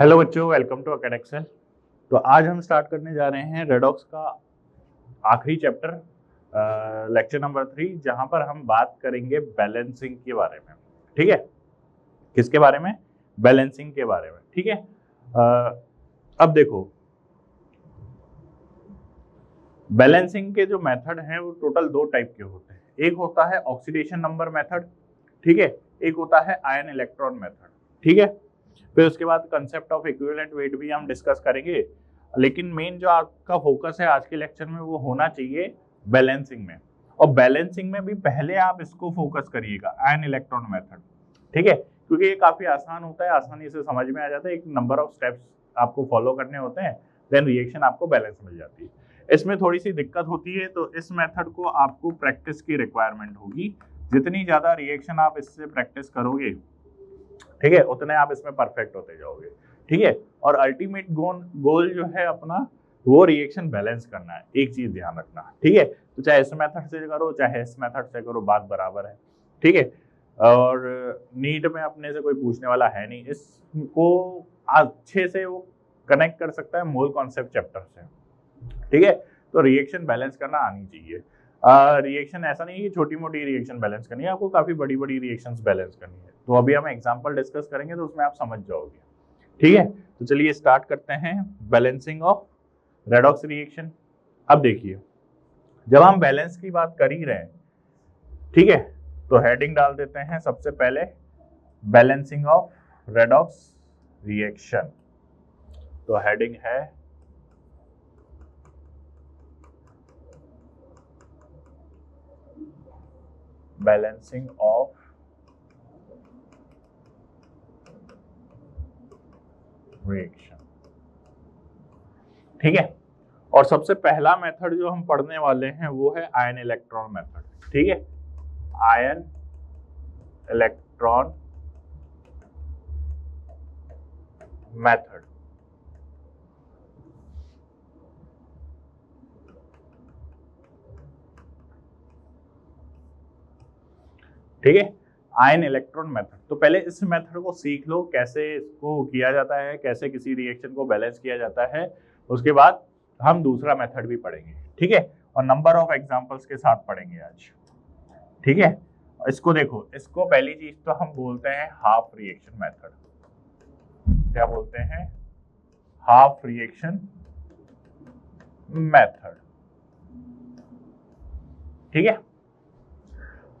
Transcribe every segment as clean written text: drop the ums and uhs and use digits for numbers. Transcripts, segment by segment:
Hello बच्चों, welcome to अकेड Excel. तो आज हम स्टार्ट करने जा रहे हैं रेडॉक्स का आखिरी चैप्टर, लेक्चर नंबर 3, जहां पर हम बात करेंगे बैलेंसिंग के बारे में। ठीक है, किसके बारे में? बैलेंसिंग के बारे में। ठीक है, अब देखो, बैलेंसिंग के जो मेथड हैं वो टोटल दो टाइप के होते हैं। एक होता है ऑक्सीडेशन नंबर मेथड, ठीक है, एक होता है आयन इलेक्ट्रॉन मेथड। ठीक है, फिर उसके बाद कंसेप्ट ऑफ इक्विवेलेंट वेट भी हम डिस्कस करेंगे, लेकिन मेन जो आपका फोकस है आज के लेक्चर में वो होना चाहिए बैलेंसिंग में। और बैलेंसिंग में भी पहले आप इसको फोकस करिएगा, आयन इलेक्ट्रॉन मेथड। ठीक है, क्योंकि ये काफी आसान होता है, आसानी से समझ में आ जाता है। एक नंबर ऑफ स्टेप्स आपको फॉलो करने होते हैं, देन रिएक्शन आपको बैलेंस मिल जाती है। इसमें थोड़ी सी दिक्कत होती है, तो इस मेथड को आपको प्रैक्टिस की रिक्वायरमेंट होगी। जितनी ज्यादा रिएक्शन आप इससे प्रैक्टिस करोगे, ठीक है, उतने आप इसमें परफेक्ट होते जाओगे। ठीक है, और अल्टीमेट गोल जो है अपना, वो रिएक्शन बैलेंस करना है। एक चीज ध्यान रखना, ठीक है, तो चाहे इस मेथड से करो चाहे इस मेथड से करो, बात बराबर है। ठीक है, और नीट में अपने से कोई पूछने वाला है नहीं, इसको अच्छे से वो कनेक्ट कर सकता है मोल कॉन्सेप्ट चैप्टर से। ठीक है, तो रिएक्शन बैलेंस करना आनी चाहिए। रिएक्शन ऐसा नहीं है कि छोटी मोटी रिएक्शन बैलेंस करनी है, आपको काफी बड़ी बड़ी रिएक्शंस बैलेंस करनी है। तो अभी हम एग्जांपल डिस्कस करेंगे तो उसमें आप समझ जाओगे। ठीक है, तो चलिए स्टार्ट करते हैं बैलेंसिंग ऑफ रेडॉक्स रिएक्शन। अब देखिए, जब हम बैलेंस की बात कर ही रहे हैं, ठीक है, तो हेडिंग डाल देते हैं सबसे पहले, बैलेंसिंग ऑफ रेडॉक्स रिएक्शन। तो हेडिंग है बैलेंसिंग ऑफ रिएक्शन। ठीक है, और सबसे पहला मेथड जो हम पढ़ने वाले हैं वो है आयन इलेक्ट्रॉन मेथड। ठीक है, आयन इलेक्ट्रॉन मेथड। ठीक है, आयन इलेक्ट्रॉन मेथड। तो पहले इस मेथड को सीख लो, कैसे इसको किया जाता है, कैसे किसी रिएक्शन को बैलेंस किया जाता है। उसके बाद हम दूसरा मेथड भी पढ़ेंगे। ठीक है, और नंबर ऑफ एग्जांपल्स के साथ पढ़ेंगे आज। ठीक है, इसको देखो, इसको पहली चीज तो हम बोलते हैं हाफ रिएक्शन मेथड। क्या बोलते हैं? Half reaction method. ठीक है,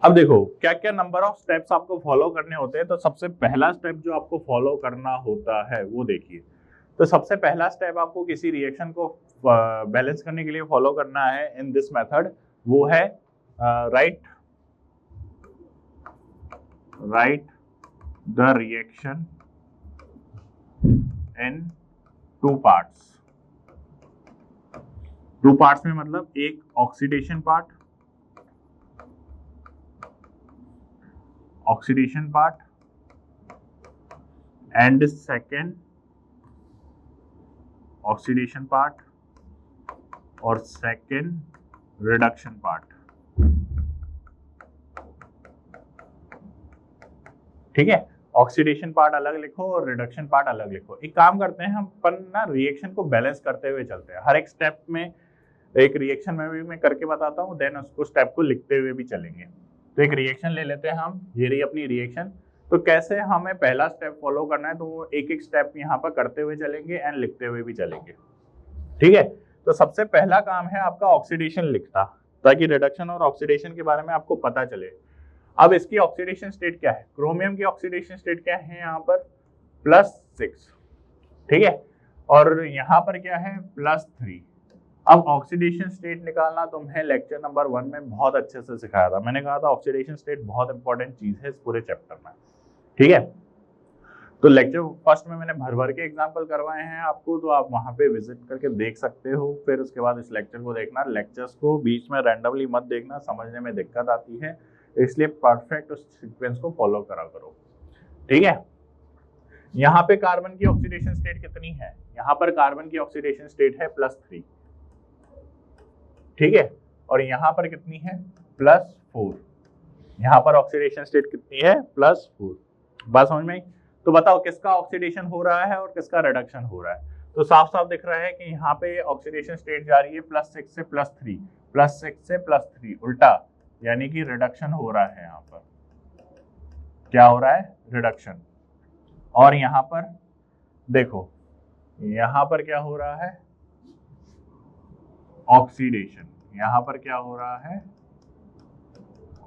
अब देखो क्या क्या नंबर ऑफ स्टेप्स आपको फॉलो करने होते हैं। तो सबसे पहला स्टेप जो आपको फॉलो करना होता है वो देखिए। तो सबसे पहला स्टेप आपको किसी रिएक्शन को बैलेंस करने के लिए फॉलो करना है इन दिस मेथड, वो है right the reaction in two parts. Two parts में मतलब एक oxidation part and second oxidation part और second reduction part। ठीक है, ऑक्सीडेशन पार्ट अलग लिखो और रिडक्शन पार्ट अलग लिखो। एक काम करते हैं, हम अपन ना रिएक्शन को बैलेंस करते हुए चलते हैं। हर एक स्टेप में, एक रिएक्शन में भी मैं करके बताता हूँ, देन उसको स्टेप को लिखते हुए भी चलेंगे। तो एक रिएक्शन ले लेते हैं हम, ये रही अपनी रिएक्शन। तो कैसे हमें पहला स्टेप फॉलो करना है, तो वो एक एक स्टेप यहाँ पर करते हुए चलेंगे एंड लिखते हुए भी चलेंगे। ठीक है, तो सबसे पहला काम है आपका ऑक्सीडेशन लिखता, ताकि रिडक्शन और ऑक्सीडेशन के बारे में आपको पता चले। अब इसकी ऑक्सीडेशन स्टेट क्या है? क्रोमियम की ऑक्सीडेशन स्टेट क्या है यहाँ पर? +6। ठीक है, और यहाँ पर क्या है? +3। अब ऑक्सीडेशन स्टेट निकालना तुम्हें लेक्चर नंबर 1 में बहुत अच्छे से सिखाया था। मैंने कहा था ऑक्सीडेशन स्टेट बहुत इंपॉर्टेंट चीज है इस पूरे चैप्टर में। ठीक है, तो लेक्चर फर्स्ट में मैंने भर भर के एग्जांपल करवाए हैं आपको, तो आप वहां पे विजिट करके देख सकते हो। फिर उसके बाद इस लेक्चर को देखना। लेक्चर्स को बीच में रैंडमली मत देखना, समझने में दिक्कत आती है, इसलिए परफेक्ट उस सीक्वेंस को फॉलो करा करो। ठीक है, यहाँ पे कार्बन की ऑक्सीडेशन स्टेट कितनी है? यहाँ पर कार्बन की ऑक्सीडेशन स्टेट है +3। ठीक है, और यहाँ पर कितनी है? +4। यहाँ पर ऑक्सीडेशन स्टेट कितनी है? +4। बात समझ में आई? तो बताओ किसका ऑक्सीडेशन हो रहा है और किसका रिडक्शन हो रहा है। तो साफ साफ दिख रहा है कि यहाँ पे ऑक्सीडेशन स्टेट जा रही है +6 से +3, +6 से +3 उल्टा, यानी कि रिडक्शन हो रहा है। यहाँ पर क्या हो रहा है? रिडक्शन। और यहाँ पर देखो, यहाँ पर क्या हो रहा है? ऑक्सीडेशन। यहाँ पर क्या हो रहा है?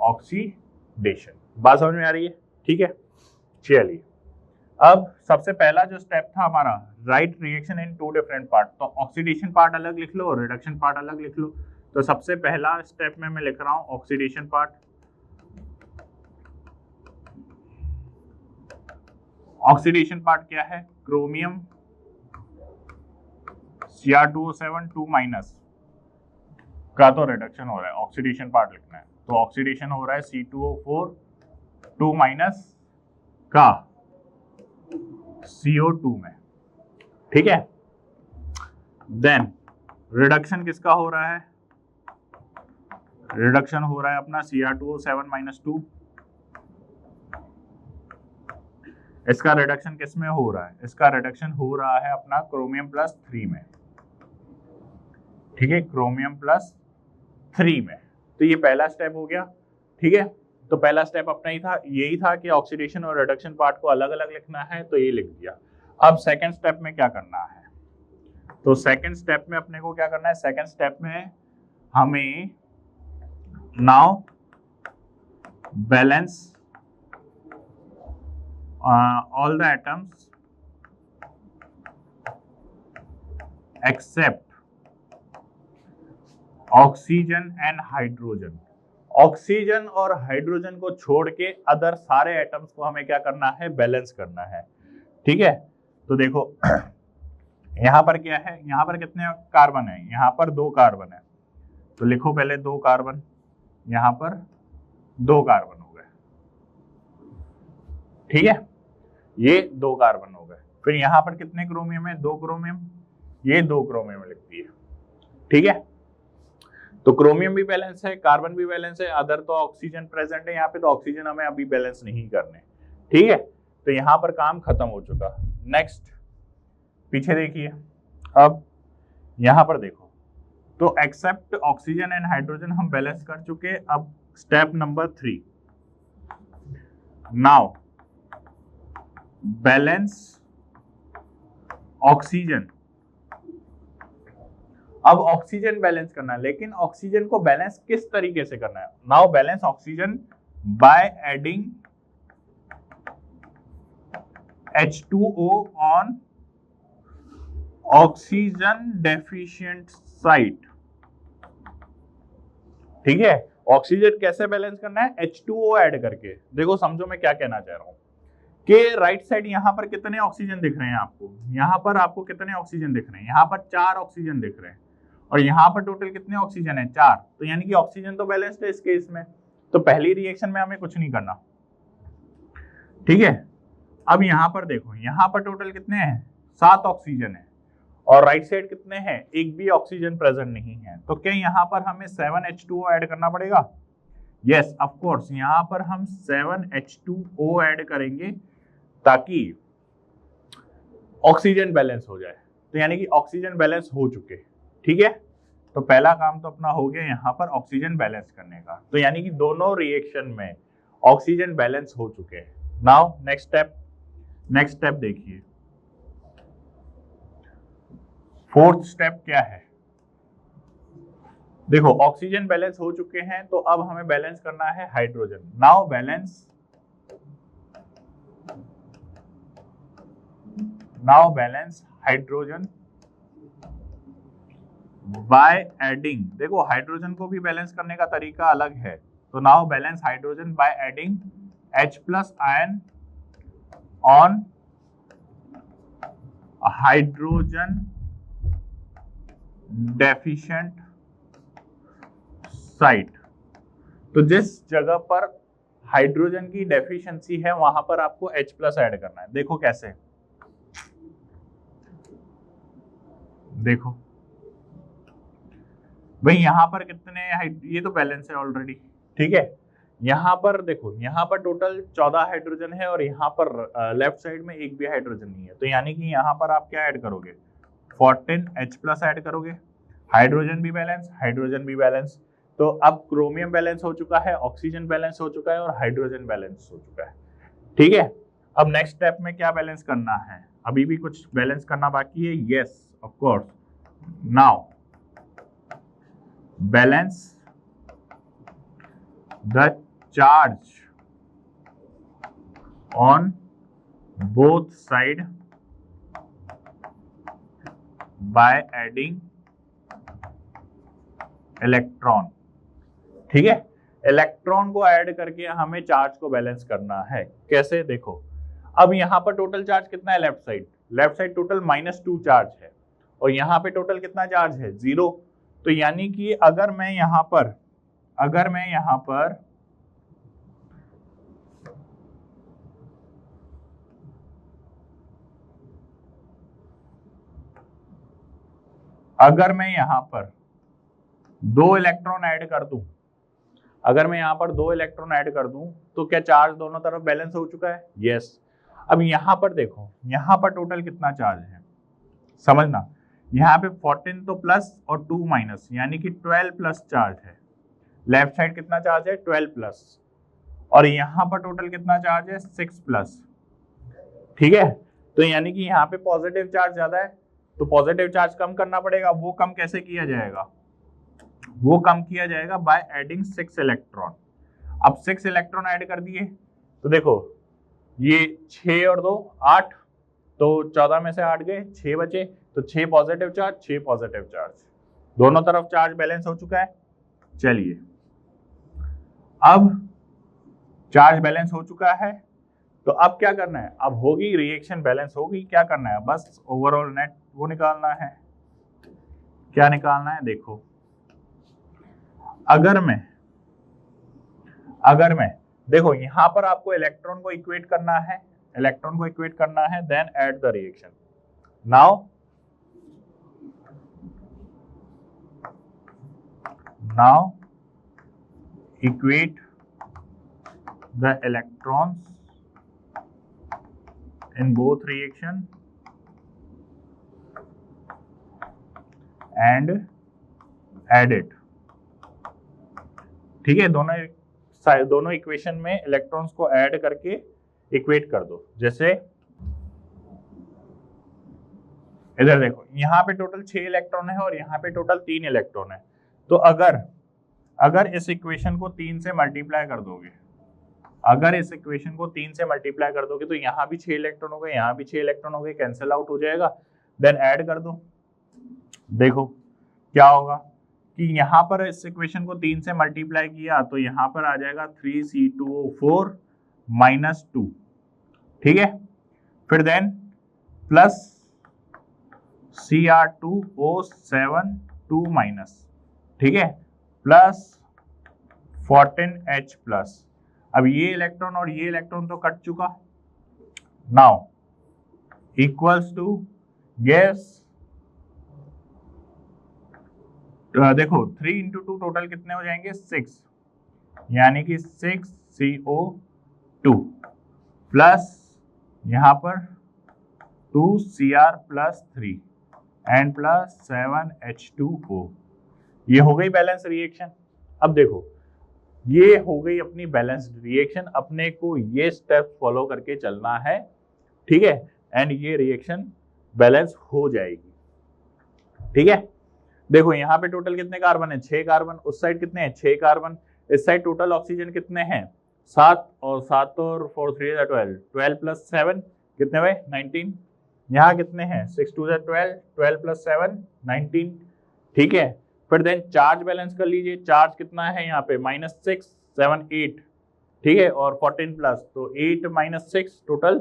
ऑक्सीडेशन। बात समझ में आ रही है? ठीक है, चलिए अब सबसे पहला जो स्टेप था हमारा, right reaction in 2 different part. तो ऑक्सीडेशन पार्ट अलग लिख लो और रिडक्शन पार्ट अलग लिख लो। तो सबसे पहला स्टेप में मैं लिख रहा हूं ऑक्सीडेशन पार्ट। ऑक्सीडेशन पार्ट क्या है? क्रोमियम Cr2O7 2- का तो रिडक्शन हो रहा है, ऑक्सीडेशन पार्ट लिखना है। तो ऑक्सीडेशन हो रहा है C2O4 2- का CO2 में, ठीक है। देन रिडक्शन किसका हो रहा है? रिडक्शन हो रहा है अपना Cr2O7 - 2। इसका रिडक्शन किस में हो रहा है? इसका रिडक्शन हो रहा है अपना क्रोमियम +3 में, ठीक है, क्रोमियम +3 में। तो ये पहला स्टेप हो गया, ठीक है। तो पहला स्टेप अपना ही था, यही था कि ऑक्सीडेशन और रिडक्शन पार्ट को अलग अलग लिखना है, तो ये लिख दिया। अब सेकंड स्टेप में क्या करना है? तो सेकंड स्टेप में अपने को क्या करना है? सेकंड स्टेप में हमें now balance all the atoms except oxygen and hydrogen. Oxygen और हाइड्रोजन को छोड़ के अदर सारे एटम्स को हमें क्या करना है? बैलेंस करना है, ठीक है। तो देखो यहाँ पर क्या है? यहाँ पर कितने कार्बन है? यहाँ पर 2 कार्बन है। तो लिखो पहले 2 कार्बन, यहाँ पर 2 कार्बन हो गए, ठीक है, ये 2 कार्बन हो गए। फिर यहाँ पर कितने क्रोमियम है? 2 क्रोमियम, ये 2 क्रोमियम लिखती है, ठीक है। तो क्रोमियम भी बैलेंस है, कार्बन भी बैलेंस है, अदर तो ऑक्सीजन प्रेजेंट है यहाँ पे, तो ऑक्सीजन हमें अभी बैलेंस नहीं करने, ठीक है। तो यहाँ पर काम खत्म हो चुका। नेक्स्ट पीछे देखिए, अब यहाँ पर देखो, तो एक्सेप्ट ऑक्सीजन एंड हाइड्रोजन हम बैलेंस कर चुके। अब step number 3, now balance oxygen. अब ऑक्सीजन बैलेंस करना है, लेकिन ऑक्सीजन को बैलेंस किस तरीके से करना है? Now balance oxygen by adding H2O on oxygen deficient site, ठीक है। ऑक्सीजन कैसे बैलेंस करना है? H2O ऐड करके। देखो समझो मैं क्या कहना चाह रहा हूं कि राइट साइड यहाँ पर कितने ऑक्सीजन दिख रहे हैं आपको? यहाँ पर आपको कितने ऑक्सीजन दिख रहे हैं? यहाँ पर 4 ऑक्सीजन दिख रहे हैं, और यहाँ पर टोटल कितने ऑक्सीजन है? 4। तो यानी कि ऑक्सीजन तो बैलेंस्ड है इस केस में, तो पहली रिएक्शन में हमें कुछ नहीं करना, ठीक है। अब यहाँ पर देखो, यहाँ पर टोटल कितने हैं? 7 ऑक्सीजन है, और राइट साइड कितने हैं? एक भी ऑक्सीजन प्रेजेंट नहीं है। तो क्या यहाँ पर हमें 7H2O ऐड करना पड़ेगा? यस ऑफ कोर्स, यहाँ पर हम 7H2O ऐड करेंगे ताकि ऑक्सीजन बैलेंस हो जाए। तो यानी कि ऑक्सीजन बैलेंस हो चुके, ठीक है। तो पहला काम तो अपना हो गया यहाँ पर ऑक्सीजन बैलेंस करने का। तो यानी कि दोनों रिएक्शन में ऑक्सीजन बैलेंस हो चुके हैं। Now next step, next step देखिए, फोर्थ स्टेप क्या है? देखो ऑक्सीजन बैलेंस हो चुके हैं, तो अब हमें बैलेंस करना है hydrogen. Now balance, now balance hydrogen by adding. देखो हाइड्रोजन को भी बैलेंस करने का तरीका अलग है। तो now balance hydrogen by adding H+ ion on hydrogen deficient site. तो जिस जगह पर हाइड्रोजन की डेफिशिएंसी है वहां पर आपको H+ ऐड करना है। देखो कैसे, देखो भाई यहाँ पर कितने, ये तो बैलेंस है ऑलरेडी, ठीक है। यहाँ पर देखो, यहाँ पर टोटल 14 हाइड्रोजन है और यहाँ पर लेफ्ट साइड में एक भी हाइड्रोजन नहीं है, तो यानी कि यहाँ पर आप क्या ऐड करोगे, 14H+ ऐड करोगे, हाइड्रोजन भी बैलेंस, हाइड्रोजन भी बैलेंस। तो अब क्रोमियम बैलेंस हो चुका है, ऑक्सीजन बैलेंस हो चुका है और हाइड्रोजन बैलेंस हो चुका है। ठीक है, अब नेक्स्ट स्टेप में क्या बैलेंस करना है, अभी भी कुछ बैलेंस करना बाकी है। Yes of course, now balance the charge on both side by adding electron. ठीक है, इलेक्ट्रॉन को ऐड करके हमें चार्ज को बैलेंस करना है। कैसे, देखो अब यहाँ पर टोटल चार्ज कितना है, लेफ्ट साइड टोटल -2 चार्ज है और यहाँ पे टोटल कितना चार्ज है, 0। तो यानी कि अगर मैं यहाँ पर दो इलेक्ट्रॉन ऐड कर दूं, तो क्या चार्ज दोनों तरफ बैलेंस हो चुका है? यस। अब यहाँ पर देखो, यहाँ पर टोटल कितना चार्ज है, समझना, यहाँ पे 14 तो प्लस और 2 माइनस, यानी कि 12+ चार्ज है। लेफ्ट साइड कितना चार्ज है, 12+, और यहाँ पर टोटल कितना चार्ज है, 6+। ठीक है, तो यानी कि यहाँ पे पॉजिटिव चार्ज ज्यादा है, तो पॉजिटिव चार्ज कम करना पड़ेगा। वो कम कैसे किया जाएगा, वो कम किया जाएगा बाय एडिंग 6 इलेक्ट्रॉन। अब 6 इलेक्ट्रॉन ऐड कर दिए तो देखो ये 6 और 2 8, तो 14 में से 8 गए, 6 बचे, तो 6 पॉजिटिव चार्ज, 6 पॉजिटिव चार्ज, दोनों तरफ चार्ज बैलेंस हो चुका है। चलिए, अब चार्ज बैलेंस हो चुका है, तो अब क्या करना है, अब होगी रिएक्शन बैलेंस होगी, क्या करना है, बस ओवरऑल नेट वो निकालना है। क्या निकालना है, देखो अगर मैं देखो यहां पर आपको इलेक्ट्रॉन को इक्वेट करना है, then add the reaction. Now equate the electrons in both reaction and add it। ठीक है, दोनों इक्वेशन में इलेक्ट्रॉन्स को ऐड करके इक्वेट कर दो। जैसे इधर देखो, यहाँ पे टोटल 6 इलेक्ट्रॉन है और यहाँ पे टोटल 3 इलेक्ट्रॉन है, तो अगर इस इक्वेशन को 3 से मल्टीप्लाई कर दोगे, तो यहाँ भी 6 इलेक्ट्रॉन हो गए, यहाँ भी 6 इलेक्ट्रॉन हो गए, कैंसिल आउट हो जाएगा, देन ऐड कर दो। देखो क्या होगा कि यहाँ पर इस इक्वेशन को 3 से मल्टीप्लाई किया तो यहाँ पर आ जाएगा 3C2O4 -2। ठीक है, फिर देन प्लस Cr2O7 2-, ठीक है, प्लस 14H+। अब ये इलेक्ट्रॉन और ये इलेक्ट्रॉन तो कट चुका, नाउ इक्वल्स टू गैस, देखो 3 × 2 टोटल कितने हो जाएंगे, 6, यानी कि 6CO2 प्लस यहाँ पर 2Cr+3 एंड प्लस 7H2O। ये हो गई बैलेंस रिएक्शन। अब देखो ये हो गई अपनी बैलेंस्ड रिएक्शन, अपने को ये स्टेप फॉलो करके चलना है। ठीक है, एंड ये रिएक्शन बैलेंस हो जाएगी। ठीक है, देखो यहाँ पे टोटल कितने कार्बन है, 6 कार्बन, उस साइड कितने हैं, 6 कार्बन, इस साइड टोटल ऑक्सीजन कितने हैं, 7, और 7 और 4 3 12, 12 + 7 कितने हुए, 19। यहाँ कितने हैं, 6 2 12, 12 + 7 19। ठीक है, फिर देन चार्ज बैलेंस कर लीजिए, चार्ज कितना है यहाँ पे, -6 7 8। ठीक है, और 14+, तो 8 - 6 टोटल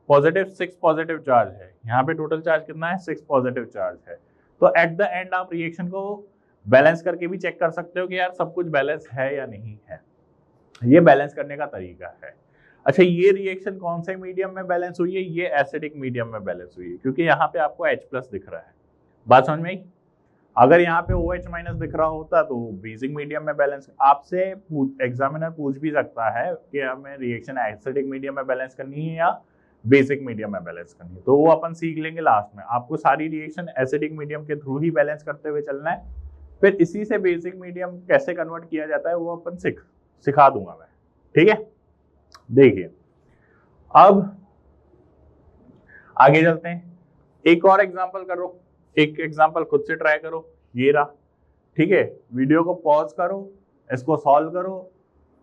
पॉजिटिव, 6 पॉजिटिव चार्ज है। यहाँ पे टोटल चार्ज कितना है, 6 पॉजिटिव चार्ज है। तो एट द एंड आप रिएक्शन को बैलेंस करके भी चेक कर सकते हो कि यार सब कुछ बैलेंस है या नहीं है। ये बैलेंस करने का तरीका है। अच्छा, ये रिएक्शन कौन से मीडियम में बैलेंस हुई है, ये एसिडिक मीडियम में बैलेंस हुई है, क्योंकि यहाँ पे आपको H+ दिख रहा है। बात समझ में आई? अगर यहाँ पे OH माइनस दिख रहा होता तो बेसिक मीडियम में बैलेंस, आपसे एग्जामिनर पूछ भी सकता है कि हमें रिएक्शन एसिडिक मीडियम में बैलेंस करनी है या बेसिक मीडियम में बैलेंस करनी है, तो वो अपन सीख लेंगे लास्ट में। आपको सारी रिएक्शन एसिडिक मीडियम के थ्रू ही बैलेंस करते हुए चलना है, फिर इसी से बेसिक मीडियम कैसे कन्वर्ट किया जाता है वो अपन सिखा दूंगा मैं, ठीक है। देखिए अब आगे चलते हैं, एक और एग्जांपल करो, एक एग्जांपल खुद से ट्राई करो, ये रहा, ठीक है। वीडियो को पॉज करो, इसको सॉल्व करो,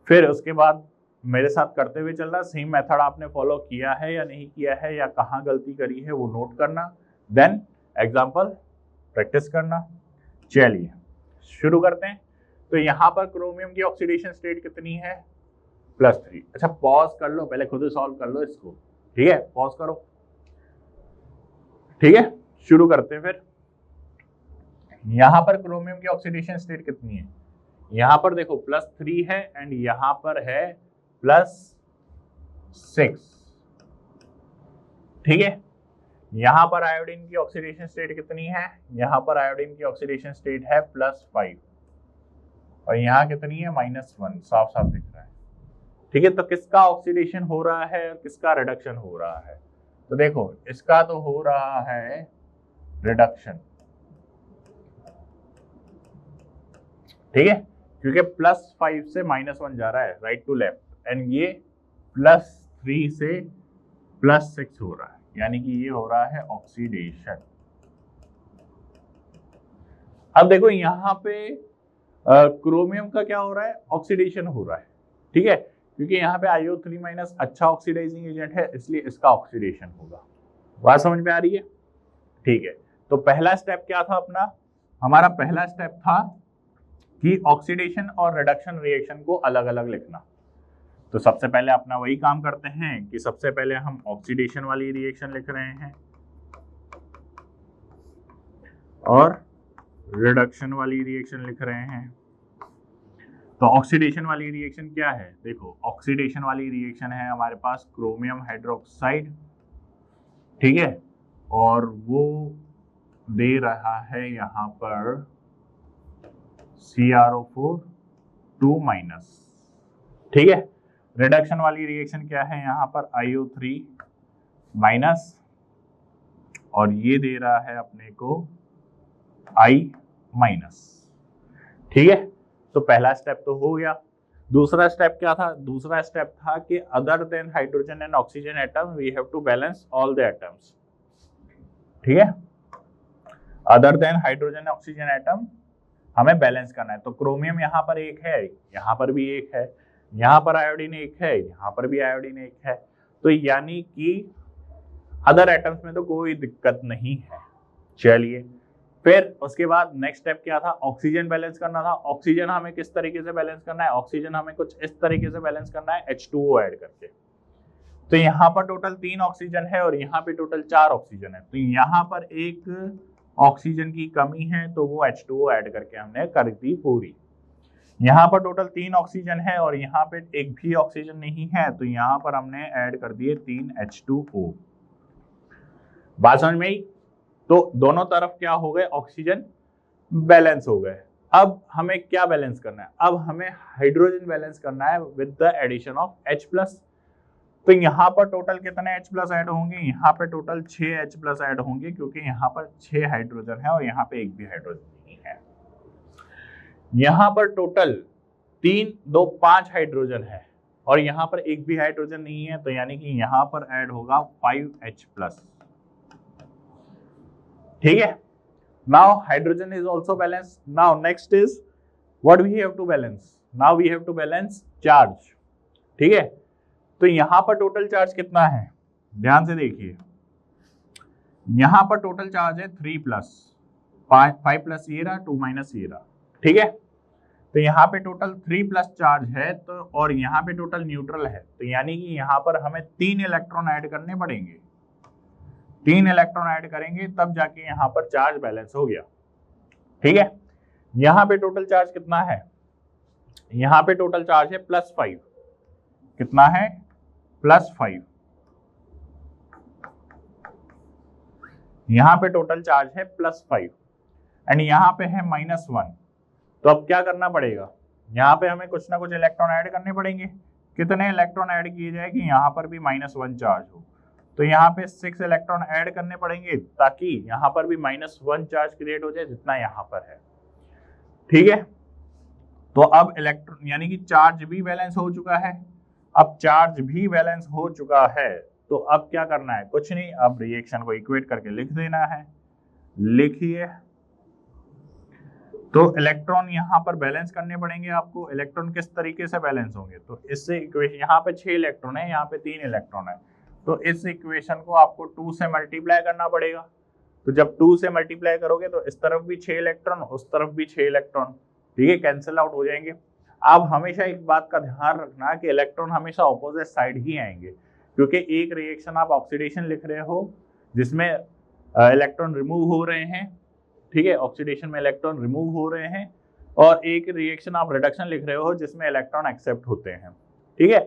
फिर उसके बाद मेरे साथ करते हुए चलना। सेम मेथड आपने फॉलो किया है या नहीं किया है, या कहाँ गलती करी है वो नोट करना, देन एग्जांपल प्रैक्टिस करना। चलिए शुरू करते हैं। तो यहाँ पर क्रोमियम की ऑक्सीडेशन स्टेट कितनी है, +3। अच्छा पॉज कर लो, पहले खुद सॉल्व कर लो इसको, ठीक है, पॉज करो, ठीक है। शुरू करते हैं फिर। यहां पर क्रोमियम की ऑक्सीडेशन स्टेट कितनी है, यहां पर देखो +3 है एंड यहां पर है +6, ठीक है। यहां पर आयोडीन की ऑक्सीडेशन स्टेट कितनी है, यहां पर आयोडीन की ऑक्सीडेशन स्टेट है +5 और यहां कितनी है -1, साफ साफ दिख रहा है, ठीक है। तो किसका ऑक्सीडेशन हो रहा है और किसका रिडक्शन हो रहा है, तो देखो इसका तो हो रहा है रिडक्शन, ठीक है, क्योंकि +5 से -1 जा रहा है राइट टू लेफ्ट, एंड ये +3 से +6 हो रहा है, यानी कि ये हो रहा है ऑक्सीडेशन। अब देखो यहाँ पे क्रोमियम का क्या हो रहा है, ऑक्सीडेशन हो रहा है, ठीक है, क्योंकि यहाँ पे IO3- अच्छा ऑक्सीडाइजिंग एजेंट है, इसलिए इसका ऑक्सीडेशन होगा। बात समझ में आ रही है, ठीक है। तो पहला स्टेप क्या था अपना, हमारा पहला स्टेप था कि ऑक्सीडेशन और रिडक्शन रिएक्शन को अलग अलग लिखना। तो सबसे पहले अपना वही काम करते हैं कि सबसे पहले हम ऑक्सीडेशन वाली रिएक्शन लिख रहे हैं और रिडक्शन वाली रिएक्शन लिख रहे हैं। तो ऑक्सीडेशन वाली रिएक्शन क्या है, देखो ऑक्सीडेशन वाली रिएक्शन है हमारे पास क्रोमियम हाइड्रोक्साइड, ठीक है, और वो दे रहा है यहाँ पर CrO4 2-, ठीक है। रिडक्शन वाली रिएक्शन क्या है, यहाँ पर IO3- और ये दे रहा है अपने को I-, ठीक है। तो पहला स्टेप तो हो गया। दूसरा स्टेप क्या था, दूसरा स्टेप था कि other than hydrogen and oxygen atom we have to balance all the atoms, ठीक है। Other than hydrogen oxygen atom हमें बैलेंस करना है। तो क्रोमियम यहाँ पर एक है, यहाँ पर भी एक है, यहाँ पर आयोडीन एक है, यहाँ पर भी आयोडीन एक है, तो यानी कि अदर एटम्स में तो कोई दिक्कत नहीं है। चलिए फिर उसके बाद नेक्स्ट स्टेप क्या था, ऑक्सीजन बैलेंस करना था। ऑक्सीजन हमें किस तरीके से बैलेंस करना है, ऑक्सीजन हमें कुछ इस तरीके से बैलेंस करना है, H2O ऐड करके। तो यहाँ पर टोटल 3 ऑक्सीजन है और यहाँ पे टोटल 4 ऑक्सीजन है, तो यहाँ पर एक ऑक्सीजन की कमी है तो वो H2O ऐड करके हमने कर दी पूरी। यहाँ पर टोटल 3 ऑक्सीजन है और यहाँ पे एक भी ऑक्सीजन नहीं है, तो यहाँ पर हमने ऐड कर दिए 3 H2O। बात समझ में आई। तो दोनों तरफ क्या हो गए, ऑक्सीजन बैलेंस हो गए। अब हमें क्या बैलेंस करना है, अब हमें हाइड्रोजन बैलेंस करना है with the addition of H+। तो यहाँ पर टोटल कितने H+ ऐड होंगे, यहाँ पे टोटल 6 H+ ऐड होंगे, क्योंकि यहाँ पर 6 हाइड्रोजन है और यहाँ पे एक भी हाइड्रोजन नहीं है। यहाँ पर टोटल 3, 2, 5 हाइड्रोजन है और यहाँ पर एक भी हाइड्रोजन नहीं है, तो यानी कि यहाँ पर ऐड होगा 5H+, ठीक है। Now hydrogen is also balance. Now next is what we have to balance, now we have to balance charge, ठीक है। तो यहां पर टोटल चार्ज कितना है, ध्यान से देखिए, यहां पर टोटल चार्ज है 3+, 5+ ये रहा, 2- ये रहा, ठीक है। तो यहाँ पे टोटल 3+ चार्ज है, तो और यहाँ पे टोटल न्यूट्रल है, तो यानी कि यहाँ पर हमें 3 इलेक्ट्रॉन ऐड करने पड़ेंगे। 3 इलेक्ट्रॉन ऐड करेंगे तब जाके यहाँ पर चार्ज बैलेंस हो गया, ठीक है। यहाँ पे टोटल चार्ज कितना है, यहाँ पे टोटल चार्ज है +5, कितना है, +5। यहाँ पे टोटल चार्ज है +5। एंड यहाँ पे है -1। तो अब क्या करना पड़ेगा, यहाँ पे हमें कुछ ना कुछ इलेक्ट्रॉन ऐड करने पड़ेंगे। कितने इलेक्ट्रॉन ऐड किए जाए कि यहाँ पर भी -1 चार्ज हो, तो यहाँ पे 6 इलेक्ट्रॉन ऐड करने पड़ेंगे ताकि यहाँ पर भी -1 चार्ज क्रिएट हो जाए जितना यहाँ पर है। ठीक है, तो अब इलेक्ट्रॉन यानी कि चार्ज भी बैलेंस हो चुका है। अब चार्ज भी बैलेंस हो चुका है तो अब क्या करना है, कुछ नहीं, अब रिएक्शन को इक्वेट करके लिख देना है। लिखिए, तो इलेक्ट्रॉन यहाँ पर बैलेंस करने पड़ेंगे आपको। इलेक्ट्रॉन किस तरीके से बैलेंस होंगे, तो इससे इक्वेशन, यहाँ पे 6 इलेक्ट्रॉन है, यहाँ पे 3 इलेक्ट्रॉन है, तो इस इक्वेशन को आपको 2 से मल्टीप्लाई करना पड़ेगा। तो जब 2 से मल्टीप्लाई करोगे तो इस तरफ भी 6 इलेक्ट्रॉन, उस तरफ भी 6 इलेक्ट्रॉन, ठीक है, कैंसिल आउट हो जाएंगे। अब हमेशा एक बात का ध्यान रखना कि इलेक्ट्रॉन हमेशा ऑपोजिट साइड ही आएंगे, क्योंकि एक रिएक्शन आप ऑक्सीडेशन लिख रहे हो जिसमें इलेक्ट्रॉन रिमूव हो रहे हैं, ठीक है, ऑक्सीडेशन में इलेक्ट्रॉन रिमूव हो रहे हैं, और एक रिएक्शन आप रिडक्शन लिख रहे हो जिसमें इलेक्ट्रॉन एक्सेप्ट होते हैं। ठीक है,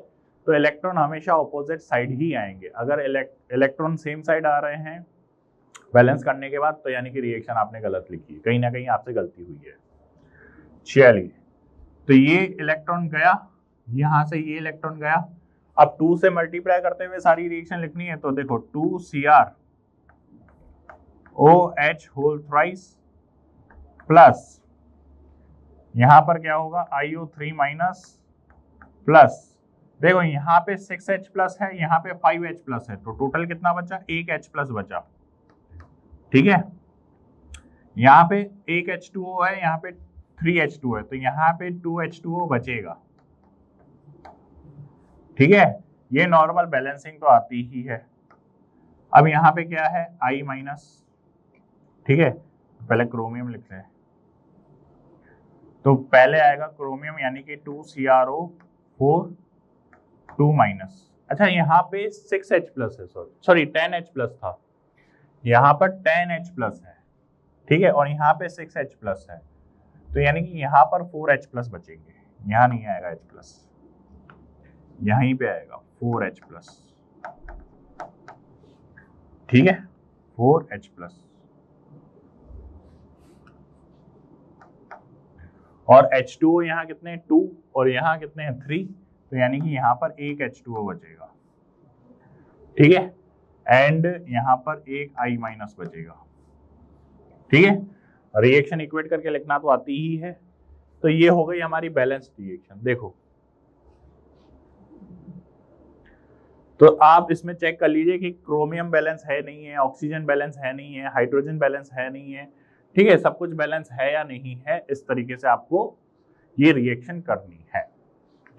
तो इलेक्ट्रॉन हमेशा ऑपोजिट साइड ही आएंगे। अगर इलेक्ट्रॉन सेम साइड आ रहे हैं बैलेंस करने के बाद, तो यानी कि रिएक्शन आपने गलत लिखी है, कहीं ना कहीं आपसे गलती हुई है। चलिए, तो ये इलेक्ट्रॉन गया, यहां से ये इलेक्ट्रॉन गया। अब 2 से मल्टीप्लाई करते हुए सारी रिएक्शन लिखनी है, तो देखो 2CrOH होल थ्राइस प्लस यहां पर क्या होगा IO3 माइनस प्लस, देखो यहाँ पे 6H प्लस है, यहाँ पे 5H प्लस है, तो टोटल कितना बचा, 1H प्लस बचा। ठीक है, यहाँ पे 1H2O है, यहाँ पे 3H2 है, तो यहाँ पे 2H2O बचेगा। ठीक है, ये नॉर्मल बैलेंसिंग तो आती ही है। अब यहाँ पे क्या है I माइनस, ठीक है, पहले क्रोमियम लिखते हैं, तो पहले आएगा क्रोमियम यानी कि 2CrO4 2 माइनस। अच्छा, यहाँ पे 6H प्लस है, सॉरी 10H प्लस था, यहाँ पर 10H प्लस है, ठीक है, और यहाँ पे 6H प्लस है, तो यानी कि यहाँ पर 4H प्लस बचेंगे, यहाँ नहीं आएगा H प्लस, यहीं पे आएगा 4H प्लस। ठीक है, 4H प्लस, और H2O यहाँ कितने 2 और यहाँ कितने हैं 3, तो यानी कि यहाँ पर एक H2O बचेगा। ठीक है, एंड यहाँ पर एक I माइनस बचेगा। ठीक है, रिएक्शन इक्वेट करके लिखना तो आती ही है। तो ये हो गई हमारी बैलेंस्ड रिएक्शन। देखो, तो आप इसमें चेक कर लीजिए कि क्रोमियम बैलेंस है नहीं है, ऑक्सीजन बैलेंस है नहीं है, हाइड्रोजन बैलेंस है नहीं है, ठीक है, सब कुछ बैलेंस है या नहीं है, इस तरीके से आपको ये रिएक्शन करनी है।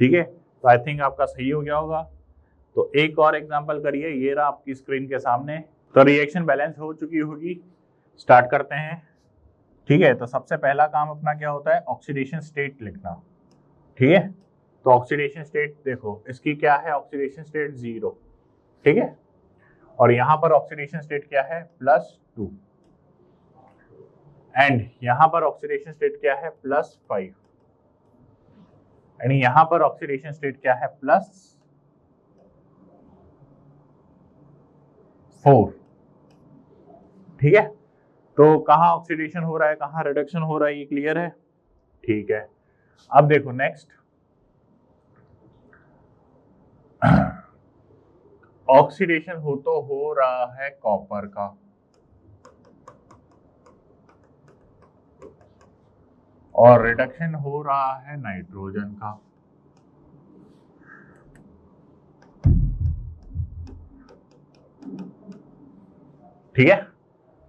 ठीक है, तो आई थिंक आपका सही हो गया होगा। तो एक और एग्जांपल करिए, ये रहा आपकी स्क्रीन के सामने। तो रिएक्शन बैलेंस हो चुकी होगी, स्टार्ट करते हैं। ठीक है, तो सबसे पहला काम अपना क्या होता है, ऑक्सीडेशन स्टेट लिखना। ठीक है, तो ऑक्सीडेशन स्टेट देखो, इसकी क्या है, ऑक्सीडेशन स्टेट 0, ठीक है, और यहां पर ऑक्सीडेशन स्टेट क्या है, +2, एंड यहां पर ऑक्सीडेशन स्टेट क्या है, +5, यानी यहां पर ऑक्सीडेशन स्टेट क्या है, +4। ठीक है, तो कहाँ ऑक्सीडेशन हो रहा है, कहाँ रिडक्शन हो रहा है, ये क्लियर है। ठीक है, अब देखो नेक्स्ट, ऑक्सीडेशन हो रहा है कॉपर का, और रिडक्शन हो रहा है नाइट्रोजन का। ठीक है,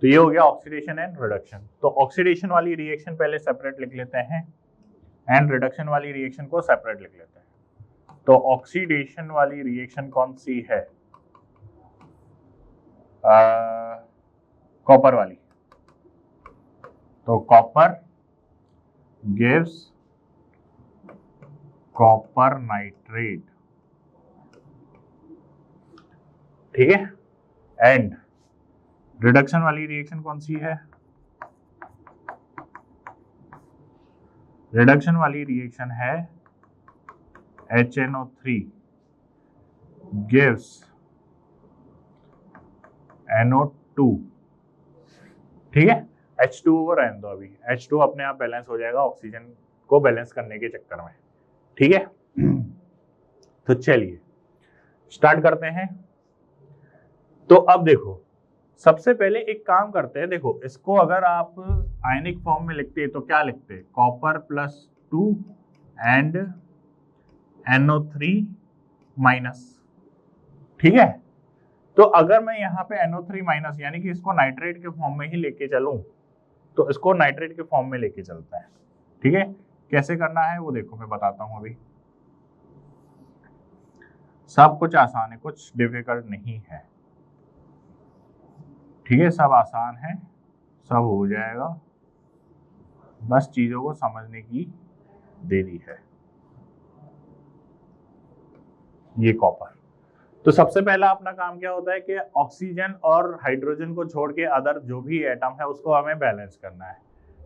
तो ये हो गया ऑक्सीडेशन एंड रिडक्शन। तो ऑक्सीडेशन वाली रिएक्शन पहले सेपरेट लिख लेते हैं, एंड रिडक्शन वाली रिएक्शन को सेपरेट लिख लेते हैं। तो ऑक्सीडेशन वाली रिएक्शन कौन सी है, कॉपर वाली। तो कॉपर गिव्स कॉपर नाइट्रेट। ठीक है, एंड रिडक्शन वाली रिएक्शन कौन सी है, रिडक्शन वाली रिएक्शन है HNO3 gives NO2। ठीक है, H2O रहने दो, अभी H2 अपने आप बैलेंस हो जाएगा ऑक्सीजन को बैलेंस करने के चक्कर में, ठीक है। तो चलिए स्टार्ट करते हैं। तो अब देखो सबसे पहले एक काम करते हैं, देखो इसको अगर आप आयनिक फॉर्म में लिखते हैं तो क्या लिखते हैं, कॉपर +2 एंड NO3 माइनस, ठीक है। तो अगर मैं यहाँ पे NO3 माइनस यानी कि इसको नाइट्रेट के फॉर्म में ही लेके चलूं, तो इसको नाइट्रेट के फॉर्म में लेके चलता है, ठीक है। कैसे करना है वो देखो मैं बताता हूं, अभी सब कुछ आसान है, कुछ डिफिकल्ट नहीं है, ठीक है, सब आसान है, सब हो जाएगा, बस चीजों को समझने की देरी है। ये कॉपर, तो सबसे पहला अपना काम क्या होता है कि ऑक्सीजन और हाइड्रोजन को छोड़ के अदर जो भी एटम है उसको हमें बैलेंस करना है।